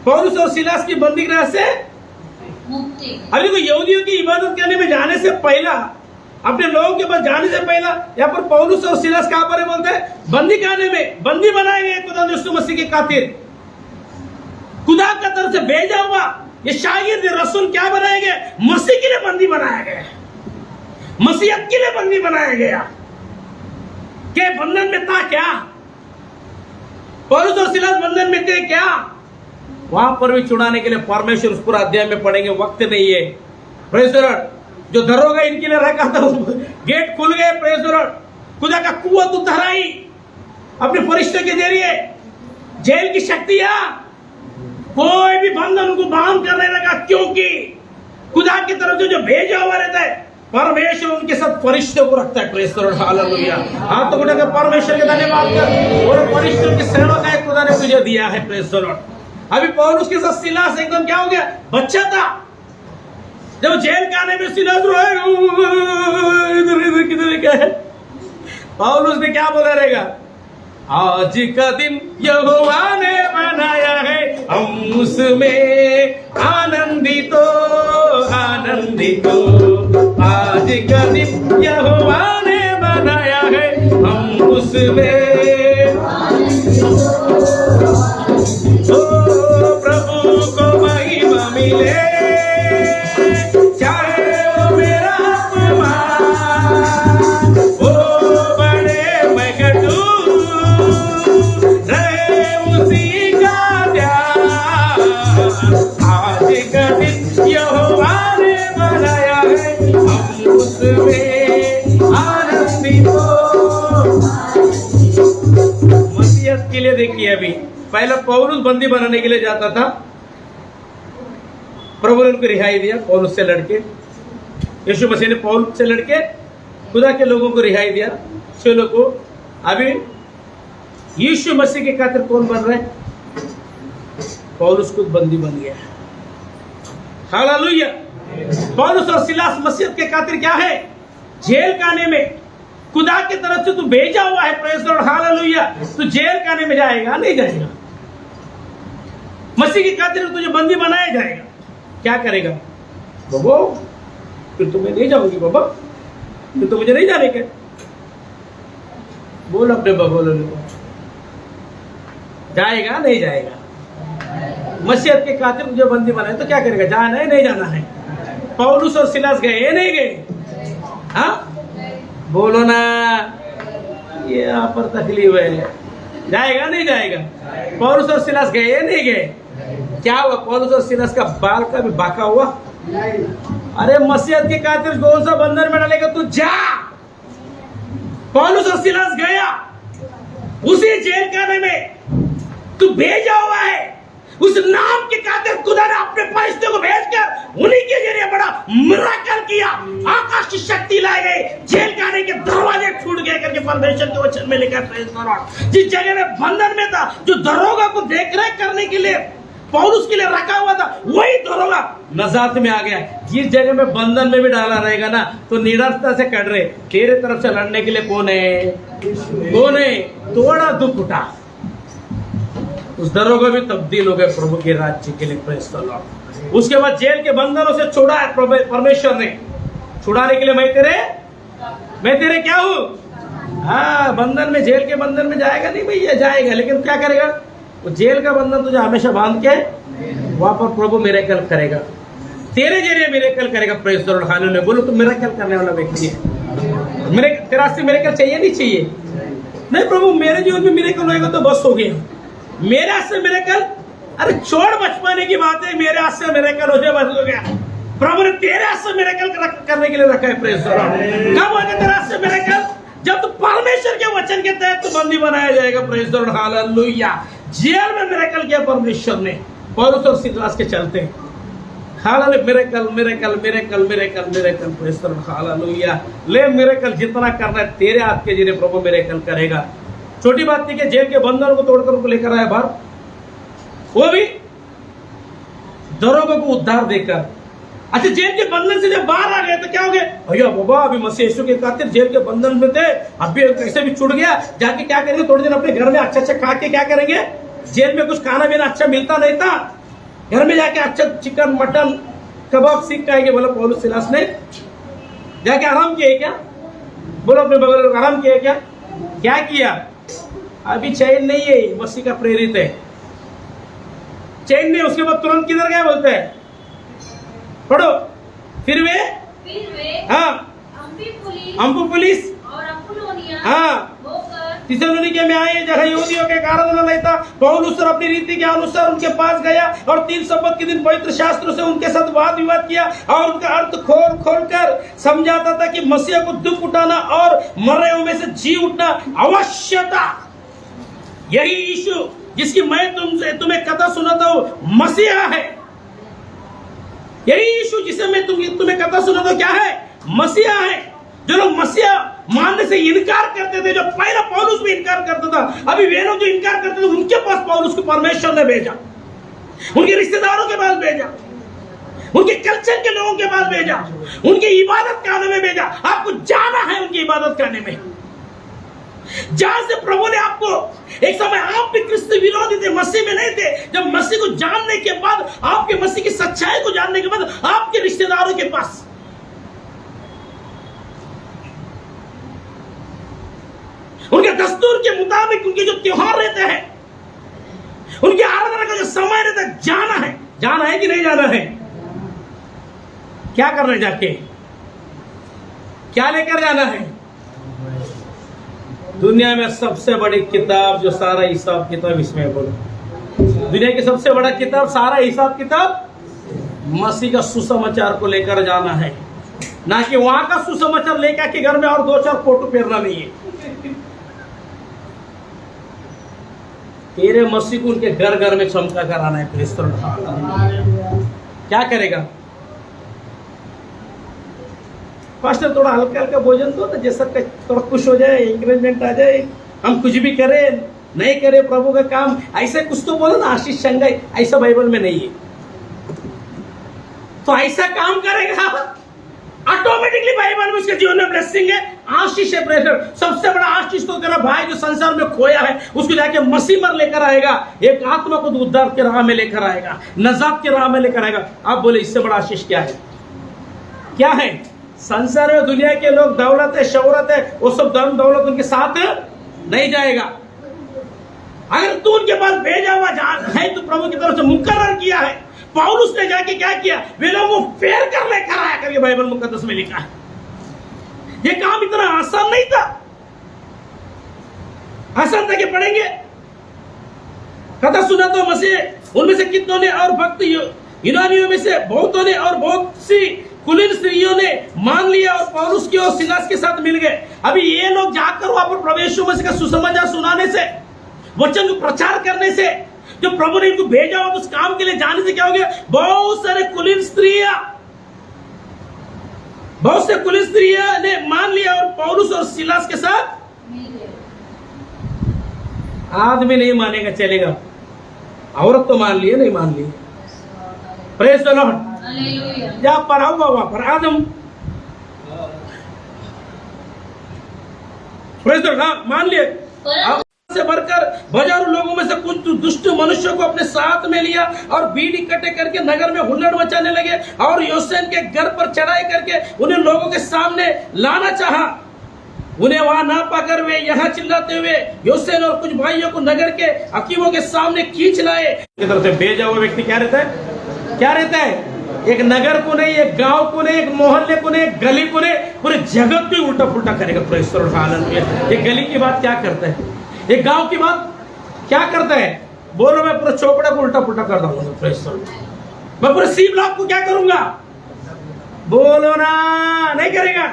पौलुस और सिलास की बंदीगृह से मुक्ति। अभी तो यहूदियों की इबादत करने में जाने से पहला, अपने लोगों के पास जाने से पहला, यहाँ पर पौलुस और सिलास कहां पर है बोलते हैं? बंदी खाने में। बंदी बनाए गए खुदा यीशु मसीह के खातिर। खुदा का तरफ से भेजा हुआ ये शागिर्द रसूल क्या बनाए गए? मसीह के लिए बंदी बनाया गया, मसीहत के लिए बंदी बनाया गया। के बंधन में था क्या? पौलुस और सिलास बंधन में थे क्या? वहां पर भी छुड़ाने के लिए परमेश्वर उस पूरा अध्याय में पढ़ेंगे, वक्त नहीं है। Praise the Lord. जो दरोगा इनके लिए रखा था, गेट खुल गए। Praise the Lord. खुदा का कुव्वत उतर आई अपने फरिश्तों के जरिए। जेल की शक्तियां, कोई भी बंधन उनको बांध कर नहीं रखा, क्योंकि खुदा की तरफ से जो भेजा हुआ रहता है, परमेश्वर उनके साथ फरिश्तों को रखता है। Praise the Lord. हालेलुया। हाथ तो उठाकर परमेश्वर के धन्यवाद कर। और फरिश्तों की सेवा का खुदा ने तुझे दिया है। Praise the Lord. अभी पौलुस के साथ सिलास एकदम क्या हो गया? बच्चा था। जब जेल खाने में सिलास रोए, इधर इधर किधर क्या है? पौलुस ने क्या बोला रहेगा? आज का दिन यहोवा ने बनाया है, हम उसमें आनंदित हो, आनंदित हो। आज का दिन यहोवा ने बनाया है, हम उसमें प्रभु को महिमा मिले, चाहे वो मेरा अपमान हो बड़े मैं घटू, रहे उसी का ध्यान। आज का दिन यहोवा ने बनाया है, हम उसमें आनंदित हो। मसीहत के लिए देखिए, अभी पहला पौलुस बंदी बनाने के लिए जाता था, प्रभु ने उनको रिहाई दिया। पौलुस से लड़के, यीशु मसीह ने पौलुस से लड़के खुदा के लोगों को रिहाई दिया, चलो को। अभी यीशु मसीह के खातिर कौन बन रहा है? पौलुस खुद बंदी बन गया। हालेलुया। पौलुस और सिलास मसीहत के खातिर क्या है? जेल खाने में खुदा की तरफ से तू भेजा हुआ है, प्रेज़ द लॉर्ड, हालेलुया। तू जेल खाने में जाएगा? नहीं जाएगा। मसीह की खातिर तुझे बंदी बनाया जाएगा। क्या करेगा? बाबा फिर तो मैं नहीं जाऊंगी, बाबा फिर तो मुझे नहीं जाने के। बोल अपने बबोल, जाएगा नहीं जाएगा? मसीहत के खातिर तुझे बंदी बनाए तो क्या करेगा? जाना है नहीं जाना है? पौलुस और सिलास गए नहीं गए? हाँ बोलो ना, ये यहाँ पर तकलीफ है। जाएगा नहीं जाएगा? पौलुस और सिलास गए नहीं गए? क्या हुआ? पौलुस और सिलास का बाल का भी बाका हुआ? अरे मसीहत के खातिर कौन सा बंधन में डालेगा? तू जा। पौलुस और सिलास गया उसी जेल खाने में, तू भेजा हुआ है। उस नाम के खातिर खुदा ने अपने फरिश्ते को भेजकर उन्हीं के जरिए बड़ा मिरेकल किया। आकाश की शक्ति लाई गई, जेल खाने के दरवाजे छूट गए करके परमेश्वर के वचन में लिखा है। जिस जगह में बंधन में था, जो दरोगा को देखरेख करने के लिए पौलुस के लिए रखा हुआ था, वही दरोगा नजात में आ गया। जिस जगह में बंधन में भी डाला रहेगा ना, तो निरस्ता से कट रहे, तेरे तरफ से लड़ने के लिए कौन है? कौन है? थोड़ा दुख उठा, उस दरोगा भी तब्दील हो गए प्रभु के राज्य के लिए, प्रेज़ द लॉर्ड। उसके बाद जेल के बंधनों से छुड़ा है परमेश्वर ने। छुड़ाने के लिए मैं तेरे क्या हूं? हाँ, बंधन में, जेल के बंधन में जाएगा नहीं भैया, जाएगा, लेकिन क्या करेगा? वो जेल का बंधन तुझे हमेशा बांध के वहां पर प्रभु मिरेकल करेगा, तेरे जरिए मिरेकल करेगा, प्रेज़ द लॉर्ड, हालेलुया। बोलो तो मिरेकल करने वाला व्यक्ति है। मेरे तेरा से मिरेकल चाहिए नहीं चाहिए? नहीं प्रभु, मेरे जीवन में मिरेकल होएगा तो बस हो गया। मेरे हाथ से मिरेकल, अरे छोड़ बचपने की बात है, मेरे हाथ से मिरेकल हो जाए बस हो गया। प्रभु ने तेरे हाथ से मिरेकल करने के लिए रखा है, प्रेज़ द लॉर्ड। कब होगा तेरे हाथ से मिरेकल? जब तू परमेश्वर के वचन के तहत तो बंदी बनाया जाएगा, प्रेज़ द लॉर्ड, हालेलुया। जेल में मिरेकल किया परमेश्वर ने पौलुस और सिलास के चलते, hallelujah. Miracle miracle miracle miracle miracle, praise the Lord, hallelujah. ले मिरेकल जितना करना है तेरे हाथ के जरिए प्रभु मिरेकल करेगा। छोटी बात नहीं कि जेल के बंधन को तोड़कर उनको लेकर आया बाहर, वो भी दरोगा को उद्धार देकर। अच्छा, जेल के बंधन से जब बाहर आ गए तो क्या हो गया? भैया बाबा अभी मसीह यीशु के खातिर जेल के बंधन में थे, अभी कैसे भी छूट गया, जाके क्या करेंगे? थोड़े दिन अपने घर में अच्छा अच्छा खा के क्या करेंगे? जेल में कुछ खाना पीना अच्छा मिलता नहीं था, घर में जाके अच्छा चिकन मटन कबाब सीख खाएंगे। बोला पौलुस सिलास ने जाके आराम किया क्या? बोलो अपने बगल में, आराम किया क्या? क्या किया? अभी चैन नहीं है, मसीह का प्रेरित है, चैन नहीं। उसके बाद तुरंत किधर गए बोलते हैं? पढ़ो। फिर वे हाँ अम्फिपुलिस और अपुल्लोनिया हाँ होकर थिस्सलुनीके में आए, जहाँ यहूदियों के कारण न लेता। पौलुस अपनी रीति के अनुसार उनके पास गया और 3 सब्बत के दिन पवित्र शास्त्रों से उनके साथ वाद विवाद किया और उनका अर्थ खोल कर समझाता था कि मसीह को दुख उठाना और मरे हुए में से जी उठना अवश्य था। यही यीशु जिसकी मैं तुम्हें कथा सुनाता हूँ मसीहा है। यही यीशु जिसे मैं तुम्हें कथा सुनाता हूँ क्या है? मसीहा है। जो लोग मसीहा मानने से इनकार करते थे, जो पहला पौलुस भी इनकार करता था, अभी वे लोग जो इनकार करते थे उनके पास पौलुस को परमेश्वर ने भेजा, उनके रिश्तेदारों के पास भेजा, उनके कल्चर के लोगों के पास भेजा, उनकी इबादत खाने में भेजा। आपको जाना है उनकी इबादत खाने में, जहां से प्रभु ने आपको, एक समय आप भी क्रिस्त विरोधी थे, मसीह में नहीं थे, जब मसीह को जानने के बाद, आपके मसीह की सच्चाई को जानने के बाद आपके रिश्तेदारों के पास, उनके दस्तूर के मुताबिक उनके जो त्योहार रहते हैं, उनके आराधना का जो समय रहता है, जाना है कि नहीं जाना है? क्या करना है? जाके क्या लेकर जाना है? दुनिया में सबसे बड़ी किताब जो सारा हिसाब किताब इसमें बोलो, दुनिया की सबसे बड़ा किताब, सारा हिसाब किताब मसीह का सुसमाचार को लेकर जाना है, ना कि वहां का सुसमाचार लेकर के घर में और 2-4 फोटो फेरना नहीं है। तेरे मसीह को उनके घर घर में चमका कर आना है। क्या करेगा? पास्टर थोड़ा हल्का हल्का भोजन दो ना, जैसा थोड़ा खुश हो जाए, इंकरेजमेंट आ जाए, हम कुछ भी करें नहीं करें प्रभु का काम, ऐसे कुछ तो बोलो ना, आशीष संगाई, ऐसा बाइबल में नहीं है। तो ऐसा काम करेगा, ऑटोमेटिकली बाइबल में उसके जीवन में ब्लेसिंग है, आशीष है। प्रेशर सबसे बड़ा आशीष तो तेरा भाई जो संसार में खोया है उसको जाके मसीह पर लेकर आएगा, एक आत्मा को तो उद्धार के राह में लेकर आएगा, नजात के राह में लेकर आएगा। आप बोले इससे बड़ा आशीष क्या है? क्या है? संसार में दुनिया के लोग दौलत है, शोहरत है, वो सब धन दौलत उनके साथ नहीं जाएगा। अगर तू उनके पास भेजा हुआ है तो प्रभु की तरफ से मुकर्रर किया है। पौलुस ने जाके क्या किया? वे लोगों को फेर कर लेकर आया करके बाइबल मुकद्दस में लिखा है। ये काम इतना आसान नहीं था। आसान था कि पढ़ेंगे कथा सुना तो मसीह उनमें से कितनों ने और भक्त यूनानियों में से बहुतों ने और बहुत सी कुलीन स्त्रियों ने मान लिया और पौलुस के और सिलास के साथ मिल गए। अभी ये लोग जाकर वहां पर प्रभु यीशु मसीह का सुसमाचार सुनाने से, वचन को प्रचार करने से, जो प्रभु ने इनको भेजा हो उस काम के लिए जाने से क्या हो गया? बहुत से कुलीन स्त्रियां ने मान लिया और पौलुस और सिलास के साथ। आदमी नहीं मानेगा चलेगा, औरत तो मान लिए, नहीं मान लिए। Praise the Lord. या पर आओ वहां पर आदम प्रेज द लॉर्ड मान लिए से भरकर हजारों लोगों में से कुछ दुष्ट मनुष्यों को अपने साथ में लिया और भीड़ इकट्ठे करके नगर में हुल्लड़ मचाने लगे और योसेन के घर पर चढ़ाई करके उन्हें लोगों के सामने लाना चाहा। उन्हें वहां ना पाकर वे यहाँ चिल्लाते हुए योसेन और कुछ भाइयों को नगर के हकीमों के सामने खींच लाए। तरफ से भेजा हुआ व्यक्ति क्या रहता है? क्या रहता है? एक नगर को नहीं, एक गांव को नहीं, एक मोहल्ले को नहीं, एक गली को नहीं, पूरे जगत को उल्टा पुल्टा करेगा। प्रेस्टर हालेलुया। ये गली की बात क्या करता है? एक गांव की बात क्या करता है? बोलो मैं पूरा चौपड़ा को उल्टा पुल्टा कर दूंगा। प्रेस्टर मैं पूरे सी ब्लॉक को क्या करूंगा? बोलो ना, नहीं करेगा।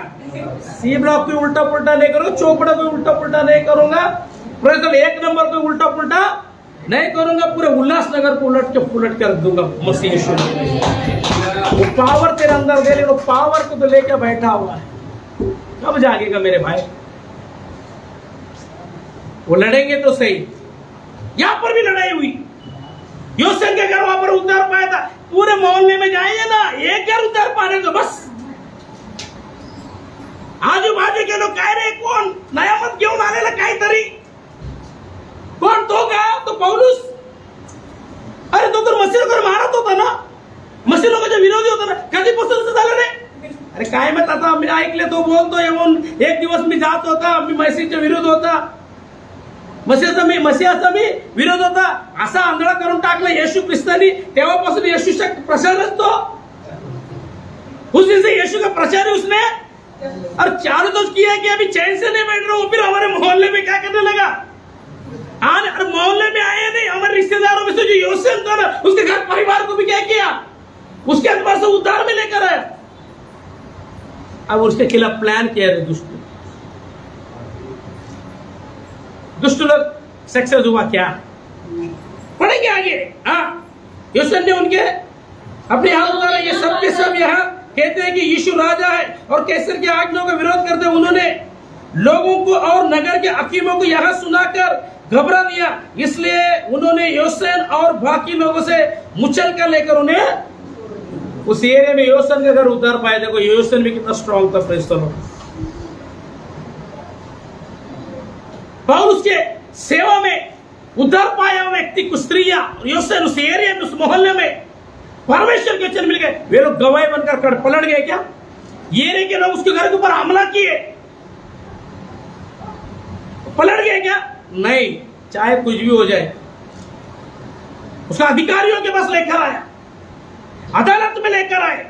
सी ब्लॉक को उल्टा पुल्टा नहीं करूंगा, चौपड़ा को उल्टा पुल्टा नहीं करूंगा, प्रेस्टर एक नंबर को उल्टा पुल्टा नहीं करूंगा, पूरे उल्लासनगर को उलट के पुलट कर दूंगा। मसीह यीशु वो पावर तेरे अंदर दे, लेकिन पावर को तो लेके बैठा हुआ है। कब जागेगा मेरे भाई? वो लड़ेंगे तो सही। यहां पर भी लड़ाई हुई। योसेन के घर वहां पर उद्धार पाया था। पूरे मोहल्ले में जाइए ना, एक घर उद्धार पाने तो बस आजू बाजू के लोग कह रहे कौन नया मत घेऊन आलेला काहीतरी, कोण तो का? तो पौलुस। अरे तो तर मसीह लोक मारत होता ना, मसीह लोकांच्या विरोधी होता ना, कधीपासून असं झालं रे? अरे काय माहित, आता मी ऐकले तो बोलतो येऊन एक दिवस मी जात होता, मी मसीहच्या विरोध होता, मसीहाचा मी विरोध होता, असा आंधळा करून टाकला येशू ख्रिस्तानी। तेव्हापासून येशूचा प्रचारच तो, उस दिन से यीशु का प्रचार है उसने, और चारों तो किया कि अभी चैन से नहीं बैठ रहा। वो फिर हमारे मोहल्ले में क्या करने लगा? और मोहल्ले में आए नहीं, हमारे रिश्तेदारों में से जो योसेन था ना, उसके घर परिवार को भी क्या किया? उसके अंदर से उद्धार में लेकर आया। अब उसके खिलाफ प्लान किया रे दुष्ट लोग। सक्सेस हुआ क्या? पढ़ेंगे आगे। हाँ, योसेन ने उनके अपने हाथ उतारा। ये सब के सब यहाँ कहते हैं कि यीशु राजा है और कैसर की आज्ञा का विरोध करते। उन्होंने लोगों को और नगर के हकीमों को यहाँ सुनाकर घबरा दिया, इसलिए उन्होंने योसेन और बाकी लोगों से मुचल कर लेकर उन्हें उस एरिया में योसेन के घर उतार पाए। देखो योसेन भी कितना स्ट्रांग था। Praise the Lord. पौलुस के सेवा में उद्धार पाया हुआ व्यक्ति को स्त्रियां योसेन उस एरिया में, उस मोहल्ले में परमेश्वर के वचन मिल गए। वे लोग गवाही बनकर पलट गए क्या? ये रे के लोग उसके घर के ऊपर हमला किए, पलट गए क्या? नहीं, चाहे कुछ भी हो जाए, उसका अधिकारियों के पास लेकर आया, अदालत में लेकर आए,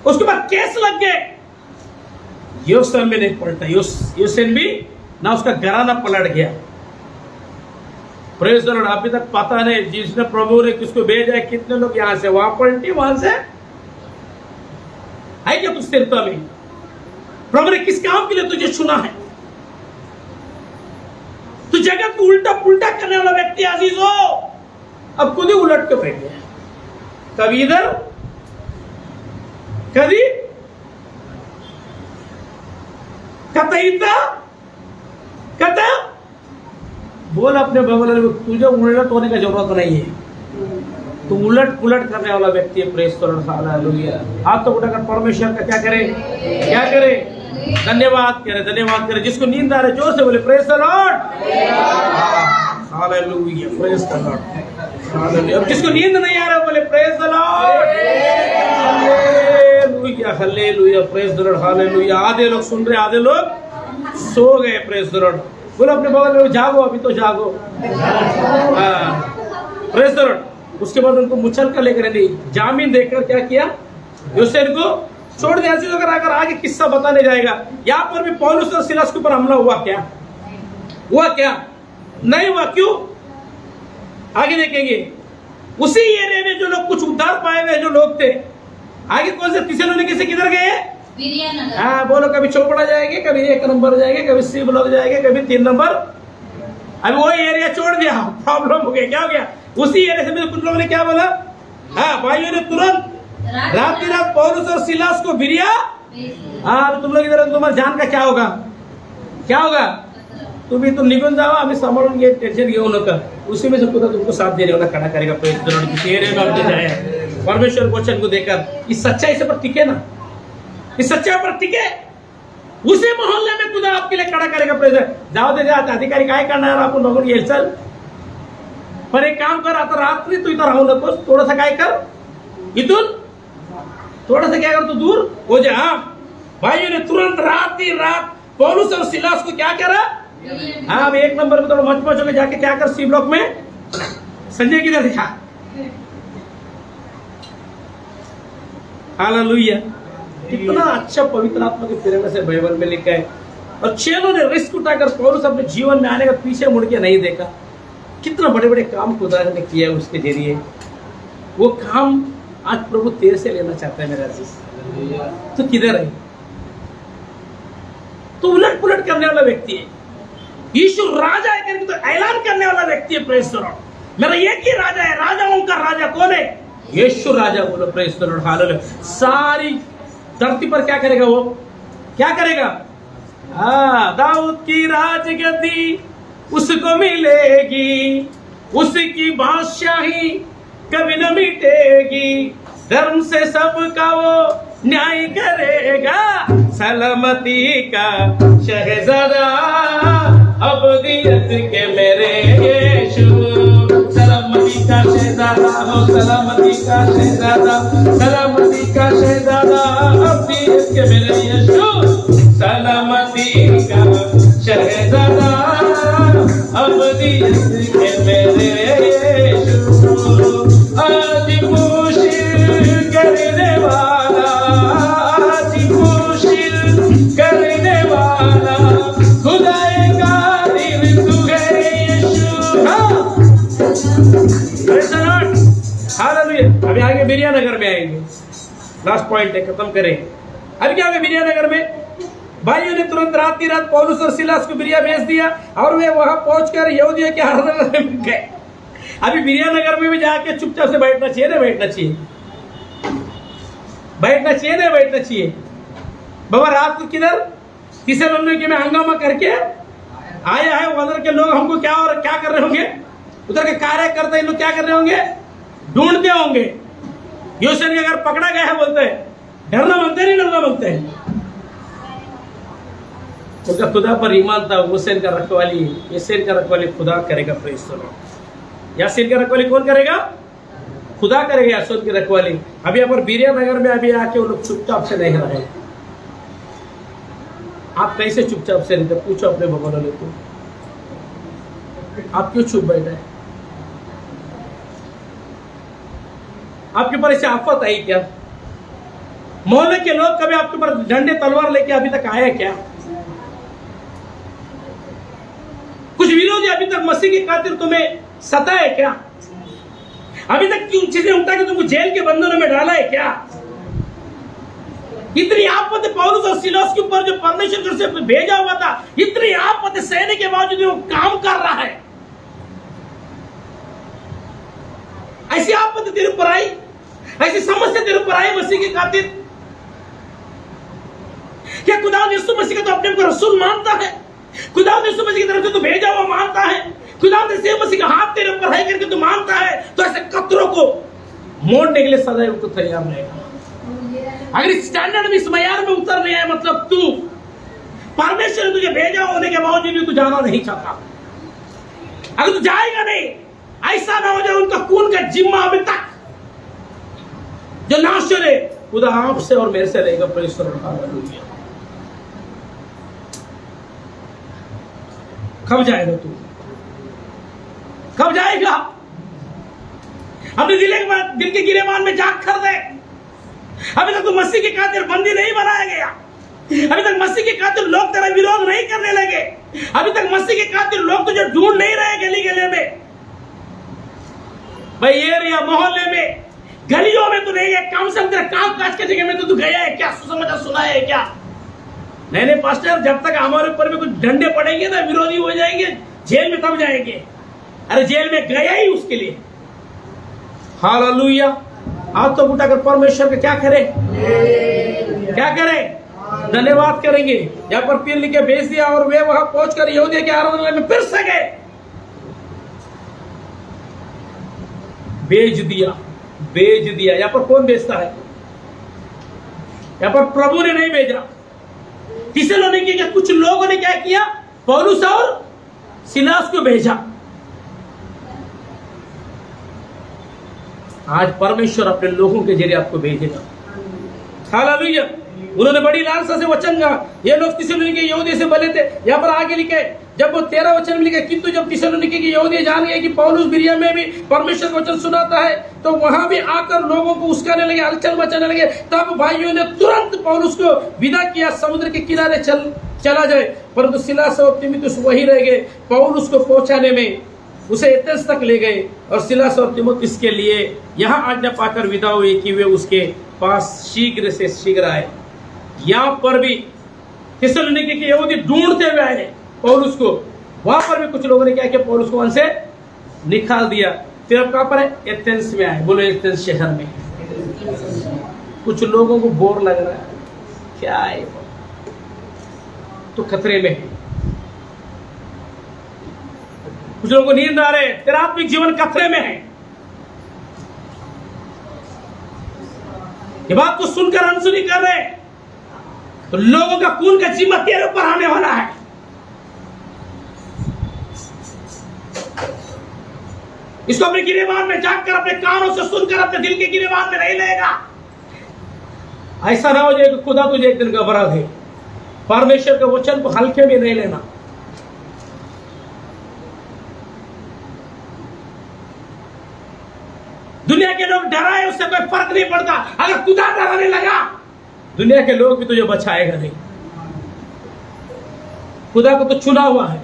उसके बाद केस लग गए। योसेन में नहीं पलटा, योसेन भी ना उसका घराना पलट गया। Praise the Lord. अभी तक पता नहीं जिसने प्रभु ने किसको भेजा है, कितने लोग यहां से वहां पलटे, वहां से है क्या कुछ स्थिरता में? प्रभु ने किस काम के लिए तुझे चुना है? तू जगत को उल्टा पुल्टा करने वाला व्यक्ति अजीज हो, अब खुद ही उलट के बैठ गया। कभी इधर कभी कहता बोल अपने बगल में, तुझे उलट होने का जरूरत नहीं है। तो उलट पुलट करने वाला व्यक्ति है। Praise the Lord, hallelujah. हाथ तो उठाकर परमेश्वर का क्या करे, क्या करे, धन्यवाद करे, धन्यवाद करे। जिसको नींद आ रही है जोर से बोले praise the Lord, hallelujah, praise the Lord, hallelujah. अब जिसको नींद नहीं आ रहा बोले praise the Lord, hallelujah, hallelujah, praise the Lord, hallelujah. आधे लोग सुन रहे, आधे लोग सो गए। Praise the Lord. बोलो अपने बगल में, जागो, अभी तो जागो। Praise the Lord. उसके बाद उनको मुचल कर लेकर जामीन देकर क्या किया, यूसुफ को छोड़ दिया। अगर आगे किस्सा बताने जाएगा। यहाँ पर भी पौलुस और सिलास के ऊपर हमला हुआ क्या, हुआ क्या, नहीं हुआ, क्यों, आगे देखेंगे। उसी एरिया में जो लोग कुछ उद्धार पाए हुए जो लोग थे, आगे कौन से थिस्सलुनीके से किधर गए, हाँ बोलो, कभी चौपड़ा जाएंगे, कभी 1 नंबर जाएंगे, कभी सी ब्लॉक जाएंगे, कभी 3 नंबर। अभी वो एरिया छोड़ दिया, प्रॉब्लम हो गया। क्या हो गया, उसी एरिया से कुछ लोगों ने क्या बोला, हाँ भाइयों ने तुरंत रात पौलुस और सिलास को बिरिया। हाँ तो तुम लोग इधर, तुम्हारे जान का क्या होगा, क्या होगा, तुम निकल जाओ, हमें संभालेंगे, टेंशन घेऊ नका। उसी में से खुदा तुमको साथ देने वाला खड़ा करेगा। परमेश्वर वचन को देकर इस सच्चाई से पर टिके ना, इस सच्चाई पर टिके, उसी मोहल्ले में खुदा आपके लिए खड़ा करेगा। प्रेजर जाओ दे जाते अधिकारी काय करना है आप लोगों की चल, पर एक काम कर, आता रात्रि तू इधर राहू नको, थोड़ा सा काय कर, इथून थोड़ा सा क्या कर, तू दूर हो जा। भाइयों ने तुरंत रात पौलुस और सिलास को क्या करा, हाँ 1 नंबर में थोड़ा मच होकर जाके क्या कर, सी ब्लॉक में संजय किधर दिखा, हालेलुया। कितना अच्छा पवित्र आत्मा के प्रेरणा से बाइबल में लिखा है। और चेलों ने रिस्क उठाकर पौलुस अपने जीवन में आने का पीछे मुड़ के नहीं देखा। कितना बड़े बड़े काम खुदा ने किया उसके जरिए। वो काम आज प्रभु तेरे से लेना चाहता है मेरा अजीज। तो किधर है, तो उलट पुलट करने वाला व्यक्ति है। यीशु राजा है करके तो ऐलान करने वाला व्यक्ति है। Praise the Lord. मेरा एक ही राजा है, राजाओं का राजा कौन है, यीशु राजा। बोलो प्रेज द लॉर्ड, हालेलुया। सारी धरती पर क्या करेगा, वो क्या करेगा, दाऊद की राजगद्दी उसको मिलेगी, उसकी बादशाही कभी न मिटेगी, धर्म से सबका वो न्याय करेगा, सलामती का शहजादा अबदियत के मेरे यीशु, सलामती का शहजादा हो, सलामती का शहजादा, सलामती का शहजादा अबदियत के मेरे यीशु, सलामती का शहजादा अबदियत के मेरे यीशु, आज मुश्किल करने वाला, आज मुश्किल करने वाला, खुदाए का दिल तू है यीशु। हालेलुया। अभी आगे बिरियानगर में आएंगे, लास्ट पॉइंट है, खत्म करें। अभी क्या है बिरियानगर में, भाइयों ने तुरंत रात पौलुस और सिलास को बिरिया भेज दिया और वे वहां पहुंचकर यहूदियों के हरदल में गए। अभी बिरियानगर में भी जाके चुपचाप से बैठना चाहिए ना, बैठना चाहिए, बैठना चाहिए ना, बैठना चाहिए। बाबा रात को किधर थिस्सलुनीके में हंगामा करके आया है, उधर के लोग हमको क्या और क्या कर रहे होंगे, उधर के कार्यकर्ता इन लोग क्या कर रहे होंगे, ढूंढते होंगे। यूसुफ ने अगर पकड़ा गया है बोलते हैं, डरना बनते नहीं, डरना बनते हैं। उसका खुदा पर ईमान था, हुसैन का रखवाली, यासीन का रखवाली खुदा करेगा। Praise the Lord. यासीन का रखवाली कौन करेगा, खुदा करेगा यासीन की रखवाली। अभी यहाँ पर बिरियानगर में अभी आके वो लोग चुपचाप से नहीं रहे। आप कैसे चुपचाप से रहते, पूछो अपने भगवान वाले को, आप क्यों चुप बैठे, आपके ऊपर ऐसे आफत आई क्या, मोहल्ले के लोग कभी आपके ऊपर डंडे तलवार लेके अभी तक आए क्या, कुछ विरोधी अभी तक मसीह की खातिर तुम्हें सताए क्या, अभी तक क्यों चीजें उठा के तुमको जेल के बंधनों में डाला है क्या। इतनी आपत्ति पौलुस और सिलास के ऊपर जो परमेश्वर से भेजा हुआ था, इतनी आपत्ति सहने के बावजूद वो काम कर रहा है। ऐसी आपत्ति तेरे ऊपर आई, ऐसी समस्या तेरे ऊपर आई मसीह की खातिर। क्या खुदा यीशु मसीह का तो अपने को रसूल मानता है, खुदा यीशु मसीह की तरफ से तो भेजा हुआ मानता है, खुदा यीशु मसीह का हाथ तेरे ऊपर है करके तू मानता है, तो ऐसे कतरों को मोड़ने के लिए सदैव तो तैयार रहेगा। अगर इस स्टैंडर्ड में, इस मयार में उतर नहीं है, मतलब तू, परमेश्वर ने तुझे भेजा होने के बावजूद भी तू जाना नहीं चाहता। अगर तू जाएगा नहीं, ऐसा ना हो जाए उनका खून का जिम्मा अभी तक जो नाश्वर है खुदा आपसे और मेरे से रहेगा। परमेश्वर कब जाएगा तू? कब जाएगा? अपने दिल के गिरेबान में जाग कर दे। अभी तक तू मसीह के खातिर बंदी नहीं बनाया गया। अभी तक मसीह के खातिर लोग तेरा विरोध नहीं करने लगे। अभी तक मसीह के खातिर लोग तुझे ढूंढ नहीं रहे गली गली में, भाई एरिया मोहल्ले में, गलियों में तू नहीं गया। कम से कम तेरे काम काज के जगह में तो तू गया है क्या? सुसमाचार सुना है क्या? नहीं पास्टर, जब तक हमारे ऊपर भी कुछ डंडे पड़ेंगे ना, विरोधी हो जाएंगे, जेल में तब जाएंगे। अरे जेल में गया ही उसके लिए। हालेलुया। आज तो उठाकर परमेश्वर का क्या करे? क्या करे? धन्यवाद करेंगे। यहाँ पर फिर लिखे भेज दिया और वे वहां पहुंचकर यहूदिया के आराधनालय में फिर से गए। भेज दिया। यहाँ पर कौन भेजता है? यहाँ पर प्रभु ने नहीं भेजा। थिस्सलुनीके के कुछ लोगों ने क्या किया? पौलुस और सिलास को भेजा। आज परमेश्वर अपने लोगों के जरिए आपको भेजेगा। हालेलुया। उन्होंने बड़ी लालसा से वचन कहा। ये लोग थिस्सलुनीके यहूदी से बने थे। यहाँ पर आगे लिखे, जब वो 13 वचन में लिखे, किंतु जब थिस्सलुनीके के यहूदी जान गए कि पौलुस बिरिया में भी परमेश्वर का वचन सुनाता है, तो वहां भी आकर लोगों को उस्काने लगे, हलचल मचाने लगे। तब भाइयों ने तुरंत पौलुस को विदा किया, समुद्र के किनारे चला जाए। परंतु सिलास और तीमुथियुस वहीं रह गए। पौलुस को पहुंचाने में उसे एथेंस तक ले गए और सिलास और तीमुथियुस के लिए यहाँ आज्ञा पाकर विदा हुए कि वे उसके पास शीघ्र से शीघ्र आए। यहाँ पर भी थिस्सलुनीके के यहूदी ढूंढते हुए आए पौलुस को। वहां पर भी कुछ लोगों ने क्या किया? पौलुस को वहां से निकाल दिया। फिर अब कहां पर है? एथेंस में आए। बोलो एथेंस शहर में। कुछ लोगों को बोर लग रहा है, क्या है तो खतरे में है। कुछ लोगों को नींद आ रहे, तेरा आत्मिक जीवन खतरे में है। ये बात को सुनकर अनसुनी कर रहे, तो लोगों का खून का जिम्मा तेरे ऊपर आने वाला है। इसको अपने गिरेबान में जाकर, अपने कानों से सुनकर अपने दिल के गिरेबान में नहीं लेगा। ऐसा ना हो जाए कि खुदा तुझे एक दिन घबरा दे। परमेश्वर के वचन को हल्के में नहीं लेना। दुनिया के लोग डराए, उससे कोई फर्क नहीं पड़ता। अगर खुदा डराने लगा, दुनिया के लोग भी तुझे बचाएगा नहीं। खुदा को तो चुना हुआ है।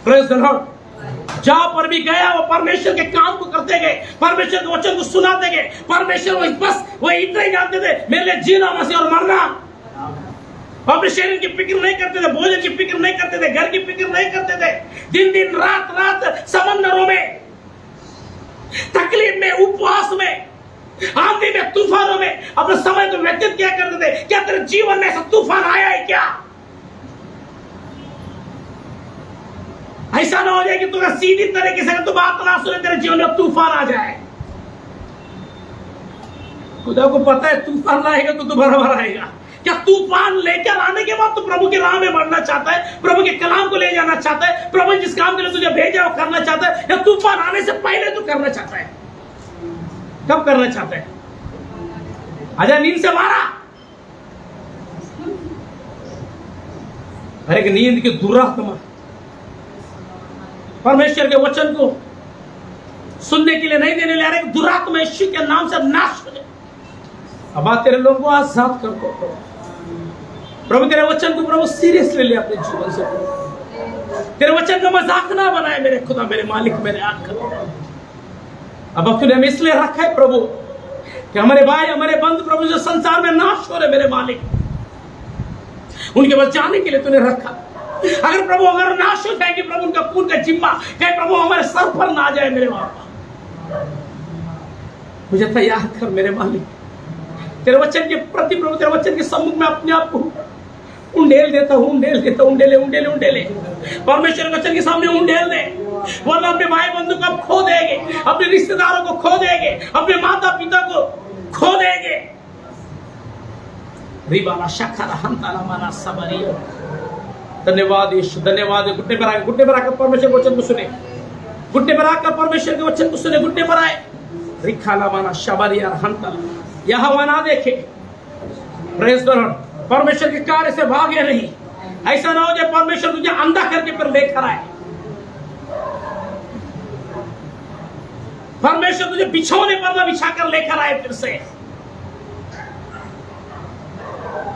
Praise the Lord. जहां पर भी गया वो परमेश्वर के काम को करते गए, परमेश्वर के वचन को सुनाते गए। परमेश्वर बस वो इतना ही जानते थे, मेरे लिए जीना मसीह और मरना। अपने शरीर की फिक्र नहीं करते थे, भोजन की फिक्र नहीं करते थे, घर की फिक्र नहीं करते थे। दिन दिन रात रात समंदरों में, तकलीफ में, उपवास में, आंधी में, तूफानों में अपने समय को व्यतीत क्या करते थे। क्या तेरे जीवन में ऐसा तूफान आया है क्या? ऐसा ना हो जाए कि तुम्हें सीधी तरीके से तू बात ना सुने, तेरे जीवन में तूफान आ जाए। खुदा को पता है तूफान आएगा तो तू बराबर आएगा। क्या तूफान लेकर आने के बाद तू प्रभु के राह में बढ़ना चाहता है, प्रभु के कलाम को ले जाना चाहता है, प्रभु जिस काम के लिए तुझे भेजा वो करना चाहता है, या तूफान आने से पहले तू करना चाहता है? कब करना चाहता है? आजा नींद से मारा। हर एक नींद की दुरात्मा परमेश्वर के वचन को सुनने के लिए नहीं देने ले रहे, दुरात्मा यीशु के नाम से नाश हो जाए। अब बात तेरे लोगों को आजाद कर दो प्रभु। तेरे वचन को प्रभु सीरियसली ले अपने जीवन से। तेरे वचन का मजाक ना बनाए मेरे खुदा, मेरे मालिक, मेरे आका। अब तूने हमें इसलिए रखा है प्रभु कि हमारे भाई, हमारे बंधु प्रभु जो संसार में नाश हो रहे, मेरे मालिक, उनके पास जाने के लिए तूने रखा। अगर प्रभु अगर नाश हो जाएगी प्रभु, उनका खून का जिम्मा कहीं प्रभु हमारे सर पर ना आ जाए मेरे बाबा। मुझे तैयार कर मेरे मालिक, तेरे वचन के प्रति प्रभु, तेरे वचन के सम्मुख में अपने आप को उंडेल देता हूं, उंडेल देता, उंडेले उंडेले उंडेले। परमेश्वर के वचन के सामने उंडेल दे। वरना अपने भाई बंधु को आप खो देंगे, अपने रिश्तेदारों को खो देंगे, अपने माता पिता को खो देंगे। रिबाला शखरा हंताला माना सबरियो। धन्यवाद यीशु, धन्यवाद। घुटने पर आकर परमेश्वर के वचन को सुने, घुटने पर आकर परमेश्वर के वचन को सुने, घुटने पर आए। रिखाला माना शबरिया हंताला। यहोवा ना देखे, प्रेज द लॉर्ड, परमेश्वर के कार्य से भागे नहीं। ऐसा ना हो जाए परमेश्वर तुझे अंधा करके फिर लेकर आए, परमेश्वर तुझे बिछौने पर ना बिछाकर लेकर आए फिर से।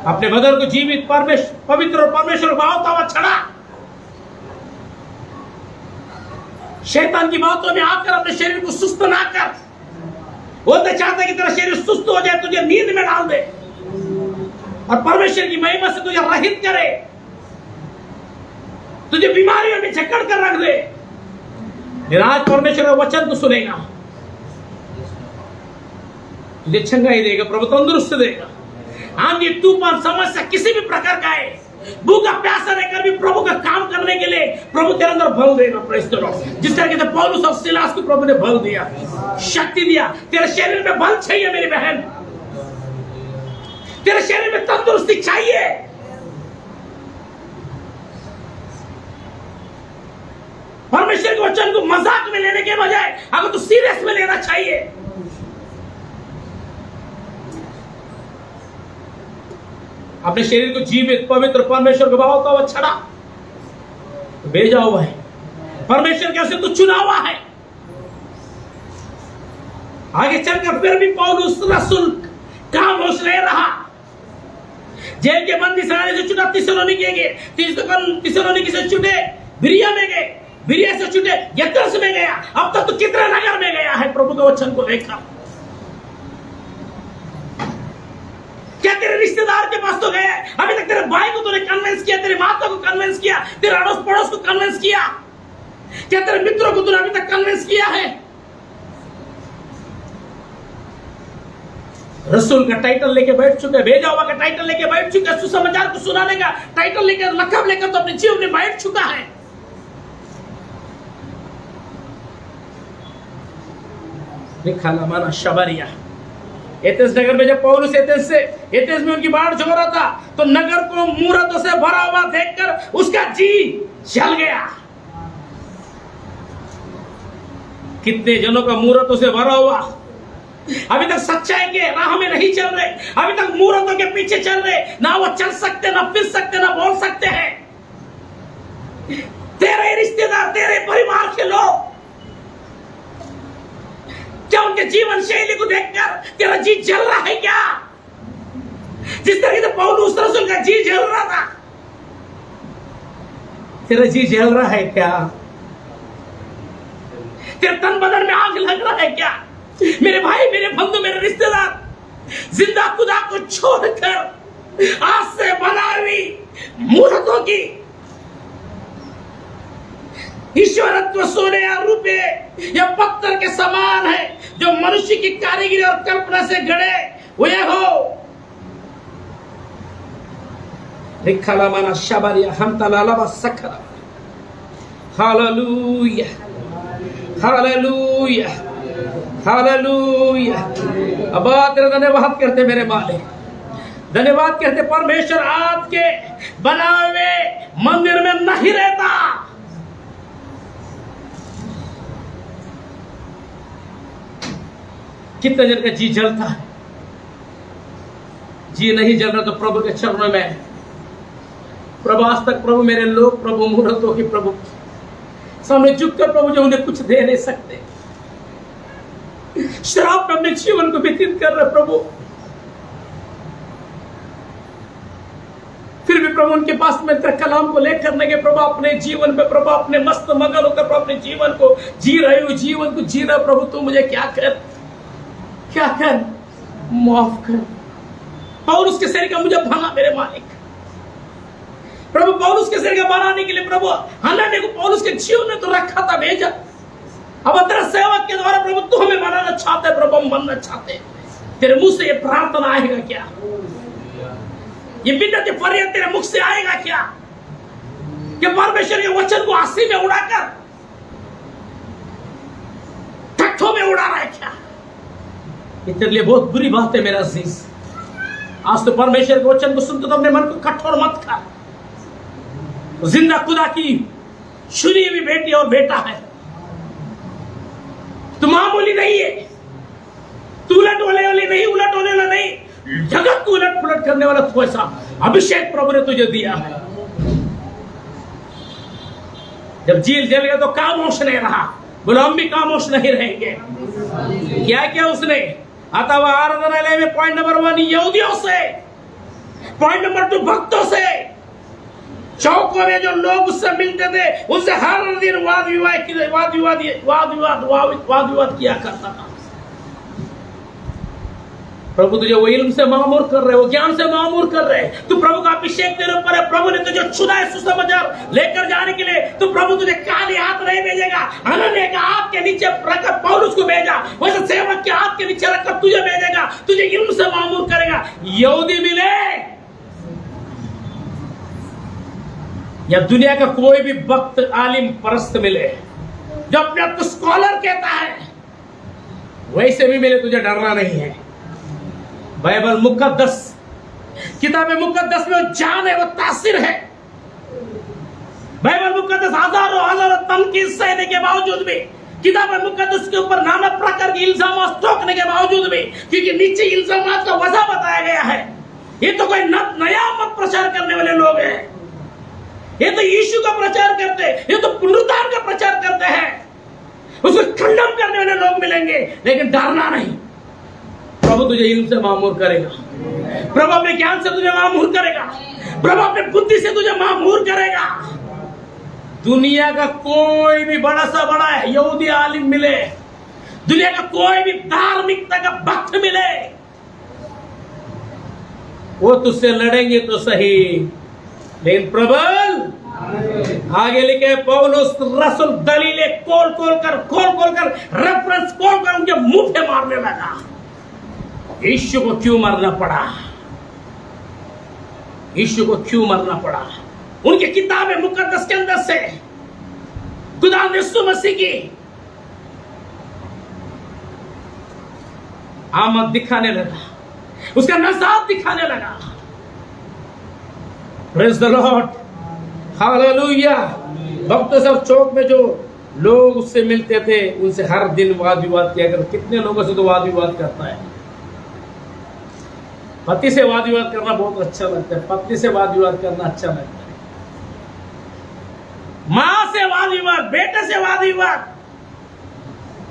अपने बदन को जीवित, पवित्र और परमेश्वर भावता हुआ छड़ा। शैतान की बातों में आकर अपने शरीर को सुस्त ना कर। वो तो चाहता है कि तेरा शरीर सुस्त हो जाए, तुझे नींद में डाल दे और परमेश्वर की महिमा से तुझे रहित करे, तुझे बीमारियों में जकड़ कर रख दे। मेरा आज परमेश्वर का वचन तो सुनेगा, तुझे चंगाई देगा, प्रभु तंदुरुस्त देगा। आंधी तूफान समस्या किसी भी प्रकार का है, भूखा प्यासा रहकर भी प्रभु का काम करने के लिए प्रभु तेरे अंदर बल देगा। Praise the Lord. जिस तरह से पौलुस और सिलास को प्रभु ने बल दिया, शक्ति दिया, तेरे शरीर में बल चाहिए मेरी बहन, तेरे शरीर में तंदुरुस्ती चाहिए। परमेश्वर के वचन को मजाक में लेने के बजाय अगर तू सीरियस में लेना चाहिए। अपने शरीर को जीवित, पवित्र, परमेश्वर को भावता हुआ छड़ा भेजा हुआ है। परमेश्वर कैसे तू चुना हुआ है। आगे चलकर फिर भी पौलुस रसूल काम होश नहीं रहा। जेल के बंदी सहारे से छुटा थिस्सलुनीके से छुटे बिरिया में गए, बिरिया से छुटे यत्तस में गया। अब तक तो कितने नगर में गया है प्रभु के वचन को लेकर। क्या तेरे रिश्तेदार के पास तो गया है? अभी तक तेरे भाई को तूने कन्विंस किया, तेरी माता को कन्विंस किया, तेरे अड़ोस पड़ोस को कन्विंस किया? क्या तेरे मित्रों को तूने अभी तक कन्विंस किया है? रसूल का टाइटल लेके बैठ चुका है, भेजा हुआ का टाइटल लेके बैठ चुका है, सुसमाचार को सुनाने का टाइटल लेकर, लक़ब लेकर तो अपने जीवन में बैठ चुका है। निखाला माना शबरिया। एथेंस नगर में जब पौलुस एथेंस में उनकी बाढ़ झो रहा था तो नगर को मूर्तों से भरा हुआ देखकर उसका जी जल गया। कितने जनों का मूर्तों से भरा हुआ, अभी तक सच्चाई के राह में नहीं चल रहे, अभी तक मूर्तों के पीछे चल रहे, ना वो चल सकते, ना फिर सकते, ना बोल सकते हैं। तेरे रिश्तेदार, तेरे परिवार के लोग, क्या उनके जीवन शैली को देखकर तेरा जी जल रहा है क्या? जिस तरह से पौलुस रसूल का जी जल रहा था, तेरा जी जल रहा है क्या? तेरे तन बदन में आग लग रहा है क्या? मेरे भाई, मेरे बंधु, मेरे रिश्तेदार, जिंदा खुदा को छोड़कर आज से बना हुई मूर्तों की ईश्वरत्व सोने या रुपये या पत्थर के समान है, जो मनुष्य की कारीगरी और कल्पना से गढ़े हुए हो। रिखाला माना शबरिया हमतलालबा सखरा। Hallelujah, hallelujah, hallelujah. अब तेरा धन्यवाद करते मेरे मालिक, धन्यवाद करते। परमेश्वर आपके बनाए हुए मंदिर में नहीं रहता। कितने जन का जी जलता है? जी नहीं जल रहा तो प्रभु के चरणों में, प्रभु आज तक प्रभु मेरे लोग, प्रभु मूर्तों की प्रभु सामने झुककर प्रभु जो उन्हें कुछ दे नहीं सकते, शराब में अपने जीवन को व्यतीत कर रहे प्रभु, फिर भी प्रभु उनके पास में तेरे कलाम को लेकर नहीं गए। प्रभु अपने जीवन में, प्रभु अपने मस्त मगन होकर प्रभु अपने जीवन को जी रहे हो, जीवन को जी रहे हो। प्रभु तू मुझे क्या कर माफ कर। पौलुस के शरीर का मुझे बना मेरे मालिक। प्रभु पौलुस के शरीर का बनाने के लिए प्रभु हनन्याह को पौलुस के जीवन में तो रखा था, भेजा। अब तेरा सेवक के द्वारा प्रभु तू हमें बनाना चाहते है, प्रभु हम बनना चाहते हैं। तेरे मुंह से ये प्रार्थना आएगा क्या? ये विनती फरियाद तेरे मुख से आएगा क्या कि परमेश्वर के वचन को आंसी में उड़ाकर है क्या? ये तेरे लिए बहुत बुरी बात है मेरा अजीज। आज तो परमेश्वर के वचन को सुनकर तो अपने मन को कठोर मत कर। जिंदा खुदा की चुनी हुई बेटी और बेटा है, तू मामूली नहीं है, तू उलट होने वाली नहीं, उलट होने वाला नहीं, जगत को उलट पुलट करने वाला तू ऐसा अभिषेक प्रभु ने तुझे दिया है। जब झील जल गया तो खामोश नहीं रहा, बोलो हम भी खामोश नहीं रहेंगे। क्या क्या उसने अथवा आराधनालय में पॉइंट नंबर 1 यहूदियों से, पॉइंट नंबर 2 भक्तों से, चौकों में जो लोग उससे मिलते थे उनसे हर दिन वाद विवाद किया करता था। प्रभु तुझे वो इल्म से मामूर कर रहे, वो ज्ञान से मामूर कर रहे, तू प्रभु का अभिषेक तेरे ऊपर है। प्रभु ने तुझे चुना है सुसमाचार लेकर जाने के लिए, तो प्रभु तुझे काली हाथ नहीं भेजेगा, अनन्य के हाथ के नीचे रखकर पौलुस को भेजा, वैसे सेवक के हाथ के नीचे रखकर तुझे भेजेगा, तुझे इल्म से मामूर करेगा। यहूदी मिले या दुनिया का कोई भी वक्त आलिम परस्त मिले जो अपने आप को स्कॉलर कहता है, वैसे भी मिले, तुझे डरना नहीं है। बाइबल मुकद्दस, किताब मुकद्दस में वो जान है, वो तासीर है। बाइबल मुकद्दस हजारों तनकीद सहने के बावजूद भी, किताब मुकद्दस के ऊपर नाना प्रकार के इल्जाम ठोकने के बावजूद भी, क्योंकि नीचे इल्जाम का वजह बताया गया है, ये तो कोई नया मत प्रचार करने वाले लोग हैं, ये तो यीशु का प्रचार करते हैं, ये तो पुनरुत्थान का प्रचार करते हैं, उसको खंडन करने वाले लोग मिलेंगे। लेकिन डरना नहीं, प्रभु तुझे इल्म से मामूर करेगा, प्रभु अपने ज्ञान से तुझे मामूर करेगा, प्रभु अपने बुद्धि से तुझे मामूर करेगा। दुनिया का कोई भी बड़ा सा बड़ा है यहूदी आलिम मिले, दुनिया का कोई भी धार्मिकता का भक्त मिले, वो तुझसे लड़ेंगे तो सही, लेकिन प्रबल आगे लिखे पौलुस रसूल दलीलें खोल खोल कर रेफरेंस खोल कर उनके मुंह पे मारने लगा। यीशु को क्यों मरना पड़ा? यीशु को क्यों मरना पड़ा? उनकी किताबें मुकद्दस के अंदर से खुदा यीशु मसीह की आमद दिखाने लगा, उसका नजात दिखाने लगा। Praise the Lord, hallelujah. भक्त सब चौक में जो लोग उससे मिलते थे उनसे हर दिन वाद विवाद किया कर। कितने लोगों से तो वाद विवाद करता है। पति से वाद विवाद करना बहुत अच्छा लगता है, पत्नी से वाद विवाद करना अच्छा लगता है, मां से वाद विवाद, बेटे से वाद विवाद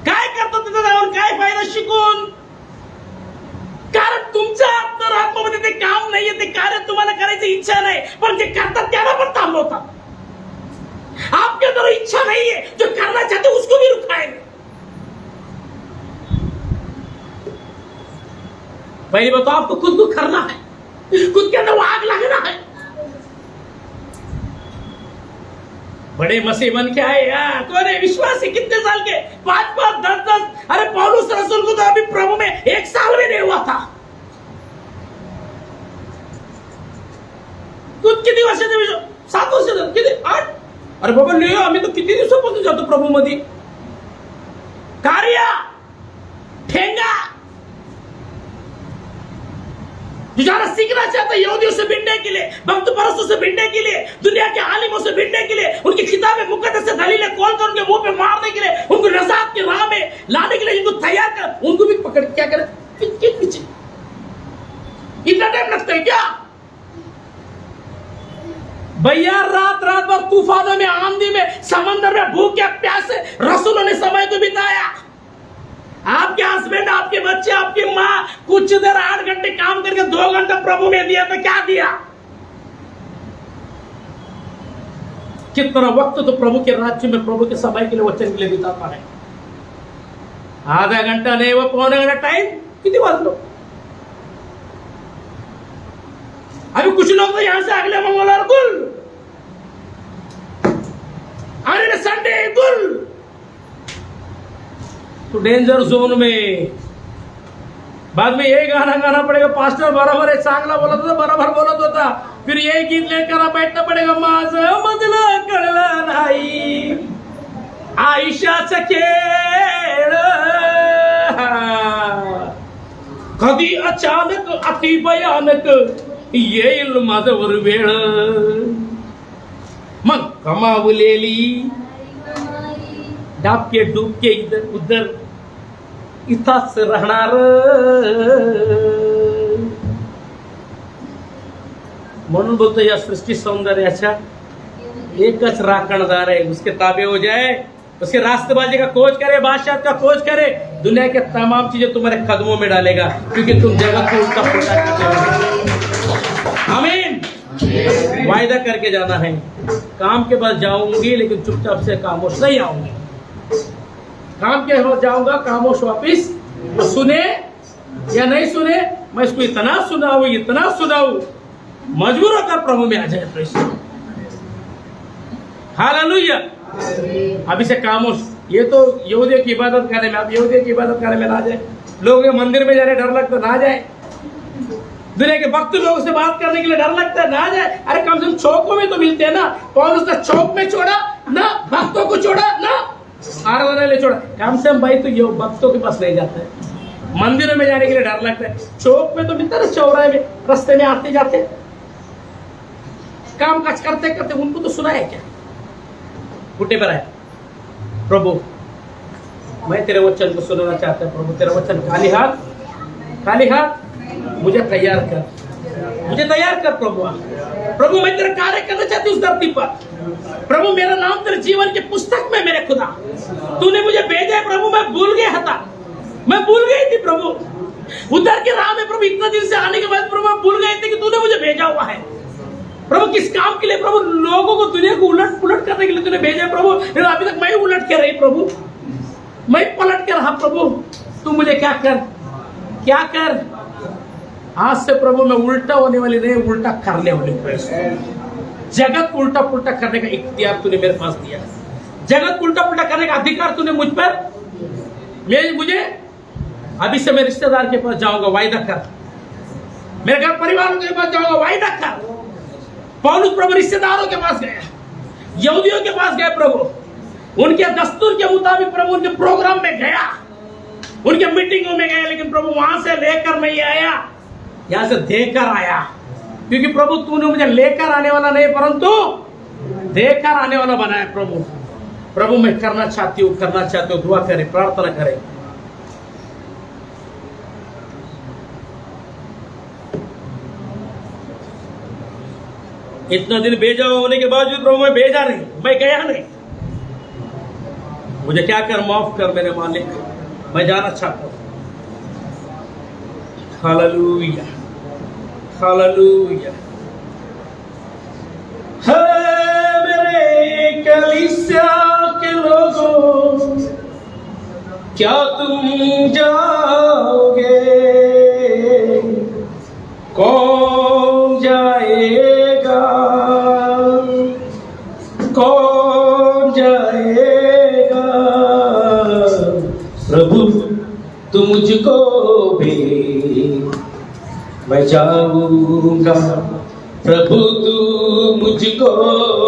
काय करतो त्याच्यावर काय फायदा शिकून? कारण तुमच्या अंतरात्म्यामध्ये ते काम नाहीये, ते कार्य तुम्हाला करायची इच्छा नाही, पण जे करतात त्याला पण थांबवतात। आपके अंदर इच्छा नहीं है, जो करना चाहते उसको भी रुकाएंगे। पहली बात तो आपको खुद को करना है, खुद के अंदर आग लगना है। बड़े मसीह बन के आए यार, कौन है विश्वासी? कितने साल के? 5-5, 10-10। अरे पौलुस रसूल को तो अभी प्रभु में 1 साल भी नहीं हुआ था। कुछ किती वर्षाचे? 7 वर्ष, किती 8? अरे बाबा नाही, आम्ही तो किती दिवसापासून जातो प्रभु मध्ये। कार्य ठेंगा जो जाना सीखना चाहता है यहूदियों से भिड़ने के लिए, भक्त परस्तों से भिड़ने के लिए, दुनिया के आलिमों से भिड़ने के लिए, उनकी किताबें मुकद्दस से दलीलें खोल कर उनके मुंह पे मारने के लिए, उनको नजात की राह में लाने के लिए इनको तैयार कर, उनको भी पकड़ क्या करे पीछे। इतना टाइम लगता है क्या भैया? रात भर तूफानों में, आंधी में, समंदर में भूखे प्यासे रसूलों ने समय को बिताया। आपके हस्बैंड, आपके बच्चे, आपकी माँ कुछ देर 8 घंटे काम करके 2 घंटा प्रभु में दिया तो क्या दिया? कितना वक्त तो प्रभु के राज्य में, प्रभु के समय के लिए, वचन के लिए बिताता है। आधा घंटा नहीं, वो पौने घंटा टाइम कितनी बात लो। अभी कुछ लोग तो यहां से अगले मंगलवार गुल, अगले संडे गुल, तो डेंजर जोन में। बाद में यही गाना गाना पड़ेगा, पास्टर बराबर है, चांगला बोलत होता, बराबर बोलत होता, फिर यही गीत लेकर बैठना पड़ेगा। माझं मधलं कळलं नाही आयुष्याचा खेळ, अचानक अति भयानक येईल माझ्यावर वेळ मग कमावलेली डाबके डुबके इधर उधर इथंच राहणार म्हणून बोलतो या सृष्टि सौंदर्याच्या एकच राखणदार है, उसके ताबे हो जाए, उसके रास्तबाजी का खोज करे, बादशाह का खोज करे, दुनिया के तमाम चीजें तुम्हारे कदमों में डालेगा, क्योंकि तुम जगत को उल्टा पुल्टा करते हो। आमीन। वायदा करके जाना है, काम के पास जाऊंगी लेकिन चुपचाप से खामोश नहीं आऊंगी, काम के पास जाऊंगा खामोश वापिस, तो सुने या नहीं सुने मैं इसको इतना सुनाऊं मजबूर होकर प्रभु में आ जाए। Press hallelujah. अभी से खामोश, ये तो यहूदियों की इबादत करने में, आप यहूदियों की इबादत करने में ना जाए, लोग मंदिर में जाने डर लगता ना जाए, दुनिया के भक्त लोगों से बात करने के लिए डर लगता है ना जाए। अरे कम से कम चौकों में तो मिलते हैं ना, पौलुस ने चौक में छोड़ा ना, भक्तों को छोड़ा ना, आराधना ले छोड़ा, कम से कम भाई तो ये भक्तों के पास नहीं जाता है, मंदिरों में जाने के लिए डर लगता है, चौक में तो मिलता है, चौराहे में रास्ते में आते जाते काम काज करते करते उनको तो सुना है क्या, घुटने पर आए, प्रभु मैं तेरे वचन को सुनना चाहता हूं, प्रभु तेरा वचन खाली हाथ मुझे तैयार कर प्रभु। प्रभु मैं तेरा कार्य करना चाहती हूँ उस धरती पर, प्रभु मेरा नाम तेरे जीवन के पुस्तक में, मेरे खुदा तूने मुझे भेजा है प्रभु, मैं भूल गई थी प्रभु, उधर के राह में प्रभु, इतना दिन से आने के बाद प्रभु मैं भूल गए थे कि तूने मुझे भेजा हुआ है प्रभु, किस काम के लिए प्रभु, लोगों को दुनिया को उलट पुलट करने के लिए तूने भेजा प्रभु, लेकिन अभी तक मैं उलट के रही प्रभु, मैं पलट के रहा प्रभु, तू मुझे क्या कर आज से प्रभु मैं उल्टा होने वाली नहीं, उल्टा करने वाली हूँ। जगत को उल्टा पुल्टा करने का इख्तियार तूने मेरे पास दिया, जगत को उल्टा पुल्टा करने का अधिकार तूने मुझ पर, मुझे अभी से मैं रिश्तेदार के पास जाऊंगा, वायदा कर, मेरे घर परिवार के पास जाऊंगा, वायदा कर। पौलुस प्रभु रिश्तेदारों के पास गया, यहूदियों के पास गए प्रभु, उनके दस्तूर के मुताबिक प्रभु उनके प्रोग्राम में गया, उनके मीटिंगों में गया, लेकिन प्रभु वहां से लेकर नहीं आया, यहां से देकर आया, क्योंकि प्रभु तूने मुझे लेकर आने वाला नहीं परंतु देकर आने वाला बनाया। प्रभु मैं करना चाहती हूँ, दुआ करें, प्रार्थना करें। इतना दिन भेजा होने के बावजूद प्रभु मैं भेजा नहीं, मैं गया नहीं, मुझे क्या कर, माफ कर मेरे मालिक, मैं जाना चाहता हूं। Hallelujah, hallelujah. मेरे कलीसिया के लोगों, क्या तुम जाओगे, कौन जाएगा, प्रभु तू मुझको भेज, मैं जाऊंगा, प्रभु तू मुझको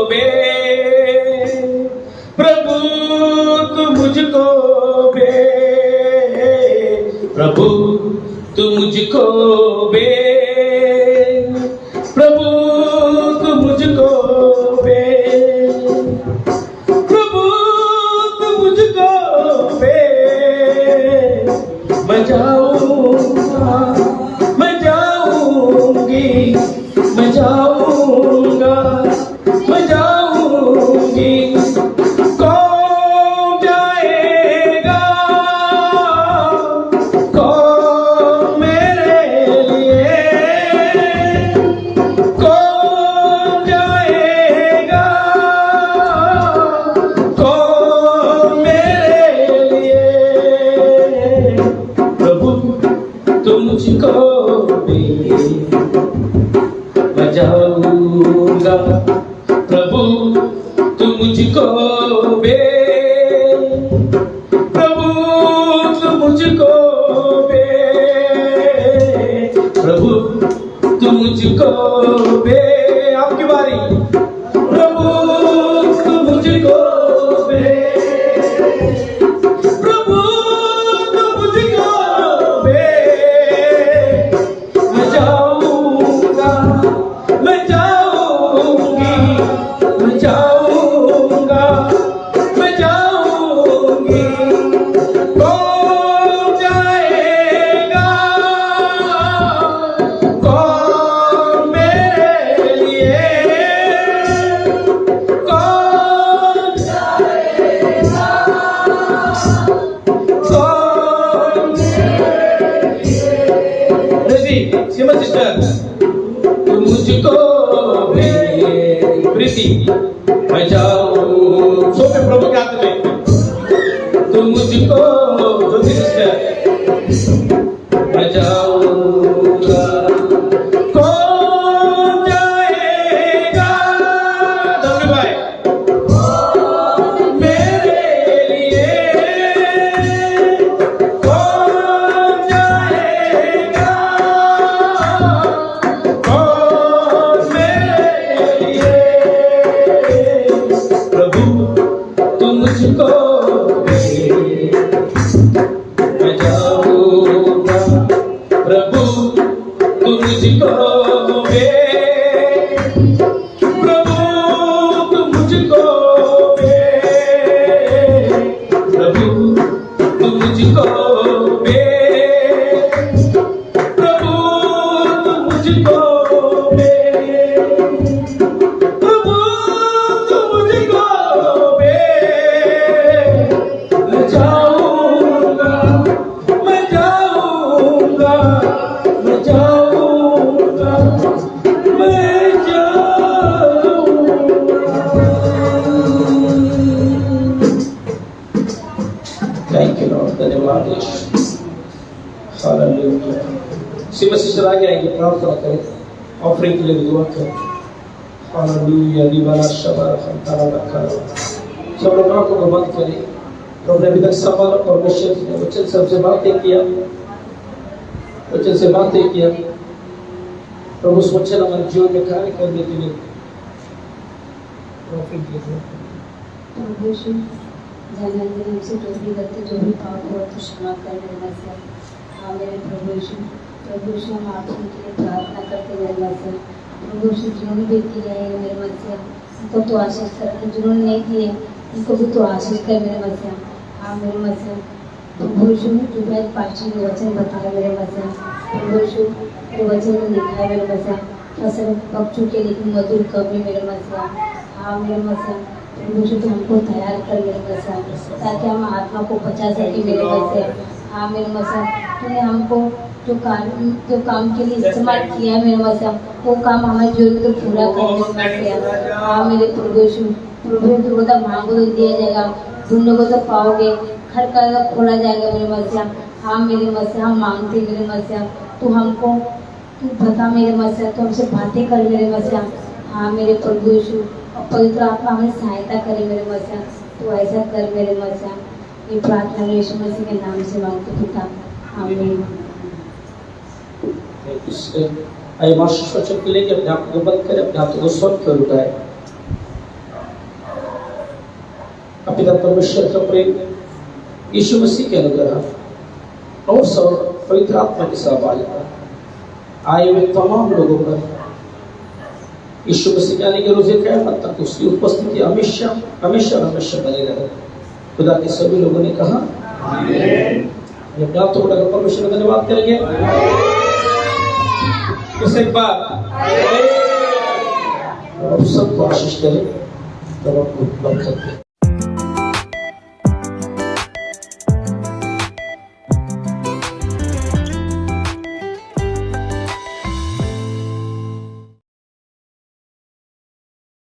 भेज, प्रभु तू मुझको भेज, प्रभु तू मुझको भेज, प्रभु तू मुझको भेज, प्रभु तू मुझको भेज, मैं जाऊंगा, मैं जाऊंगी, मैं जाऊंगा, मैं जाऊंगी, कौन जाएगा, कौन मेरे लिए, कौन जाएगा, कौन मेरे लिए, प्रभु रीति मैं जाऊं सो में प्रभु के हाथ में तुम मुझको जो भी मैं जाऊंगा कौन जाएगा धन्य भाई मेरे लिए कौन जाएगा कौन मेरे लिए प्रभु तुम मुझको मैं जाऊंगा प्रभु तुम मुझको वे प्रभु तुम मुझको वे प्रभु तुम मुझको वे प्रभु तुम मुझको वे प्रभु तुम मुझको वे मैं जाऊंगा मैं जाऊंगा मैं जाऊंगा मैं जाऊंगा थैंक यू लॉर्ड धन्यवाद यीशु हालेलुया सिवा सिस्टर आगे आएंगे प्रार्थना करें ऑफरिंग के लिए दुआ करें हालेलुया दीवाना शबर खंतारा रखा सब लोग आंखों को बंद करें प्रभु ने अभी तक सवाल परमेश्वर ने वचन सबसे बातें किया वचन से बातें किया प्रभु उस वचन हमारे जीवन में कार्य करने के लिए ऑफरिंग के लिए प्रभु यीशु दैनंदिन हमसे जो भी गलती जो भी पाप हुआ तो क्षमा कर मेरे मसीहा हाँ मेरे प्रभु यीशु हम आपके लिए प्रार्थना करते मेरे मसीहा प्रभु यीशु जिन्होंने भी दिया है मेरे मसीहा उनको तो आशीष कर जिन्होंने नहीं दिए उनको भी तो आशीष कर मेरे मसीहा हाँ मेरे मसीहा प्रभु यीशु जो मैं पाची में वचन बताया मेरे मसीहा प्रभु यीशु जो वचन में लिखा है मेरे मसीहा फसल पक्षों के लिए मधुर कवि मेरे मसीहा हाँ मेरे मसीहा प्रभु यीशु तो हमको तैयार कर मेरे मसीहा ताकि हम आत्मा को बचा सके मेरे मसीहा हाँ मेरे मसीहा तूने हमको जो काम के लिए इस्तेमाल किया है मेरे मसीहा वो काम हमारे जीवन में तो पूरा कर मेरे मसीहा हाँ मेरे प्रभु यीशु प्रभु तो मांगो तो दिया जाएगा ढूंढोगे तो पाओगे घर का खोला जाएगा मेरे मसीहा हाँ मेरे मसीहा हम मांगते मेरे मसीहा तू हमको तू बता मेरे मसीहा तू हमसे बातें कर मेरे मसीहा हाँ मेरे प्रभु यीशु और पवित्र आत्मा हमें सहायता करे मेरे मसीहा तू ऐसा कर मेरे मसीहा ये प्रार्थना यीशु मसीह के नाम से मांगते पिता आमीन आइए मास्टर वचन के लिए अपने आप को बंद करें अपने आप को स्वस्थ कर उठाए पिता परमेश्वर का प्रेम यीशु मसीह के अनुग्रह और सब पवित्र आत्मा की सहभागिता आए हुए तमाम लोगों पर यीशु मसीह के आने के रोज़े क़यामत तक उसकी उपस्थिति हमेशा हमेशा हमेशा बने रहे खुदा के सभी लोगों ने कहा आमीन अपने आप को परमेश्वर का धन्यवाद करेंगे इस एक बार अब सबको आशीष करें तब आपको बरकत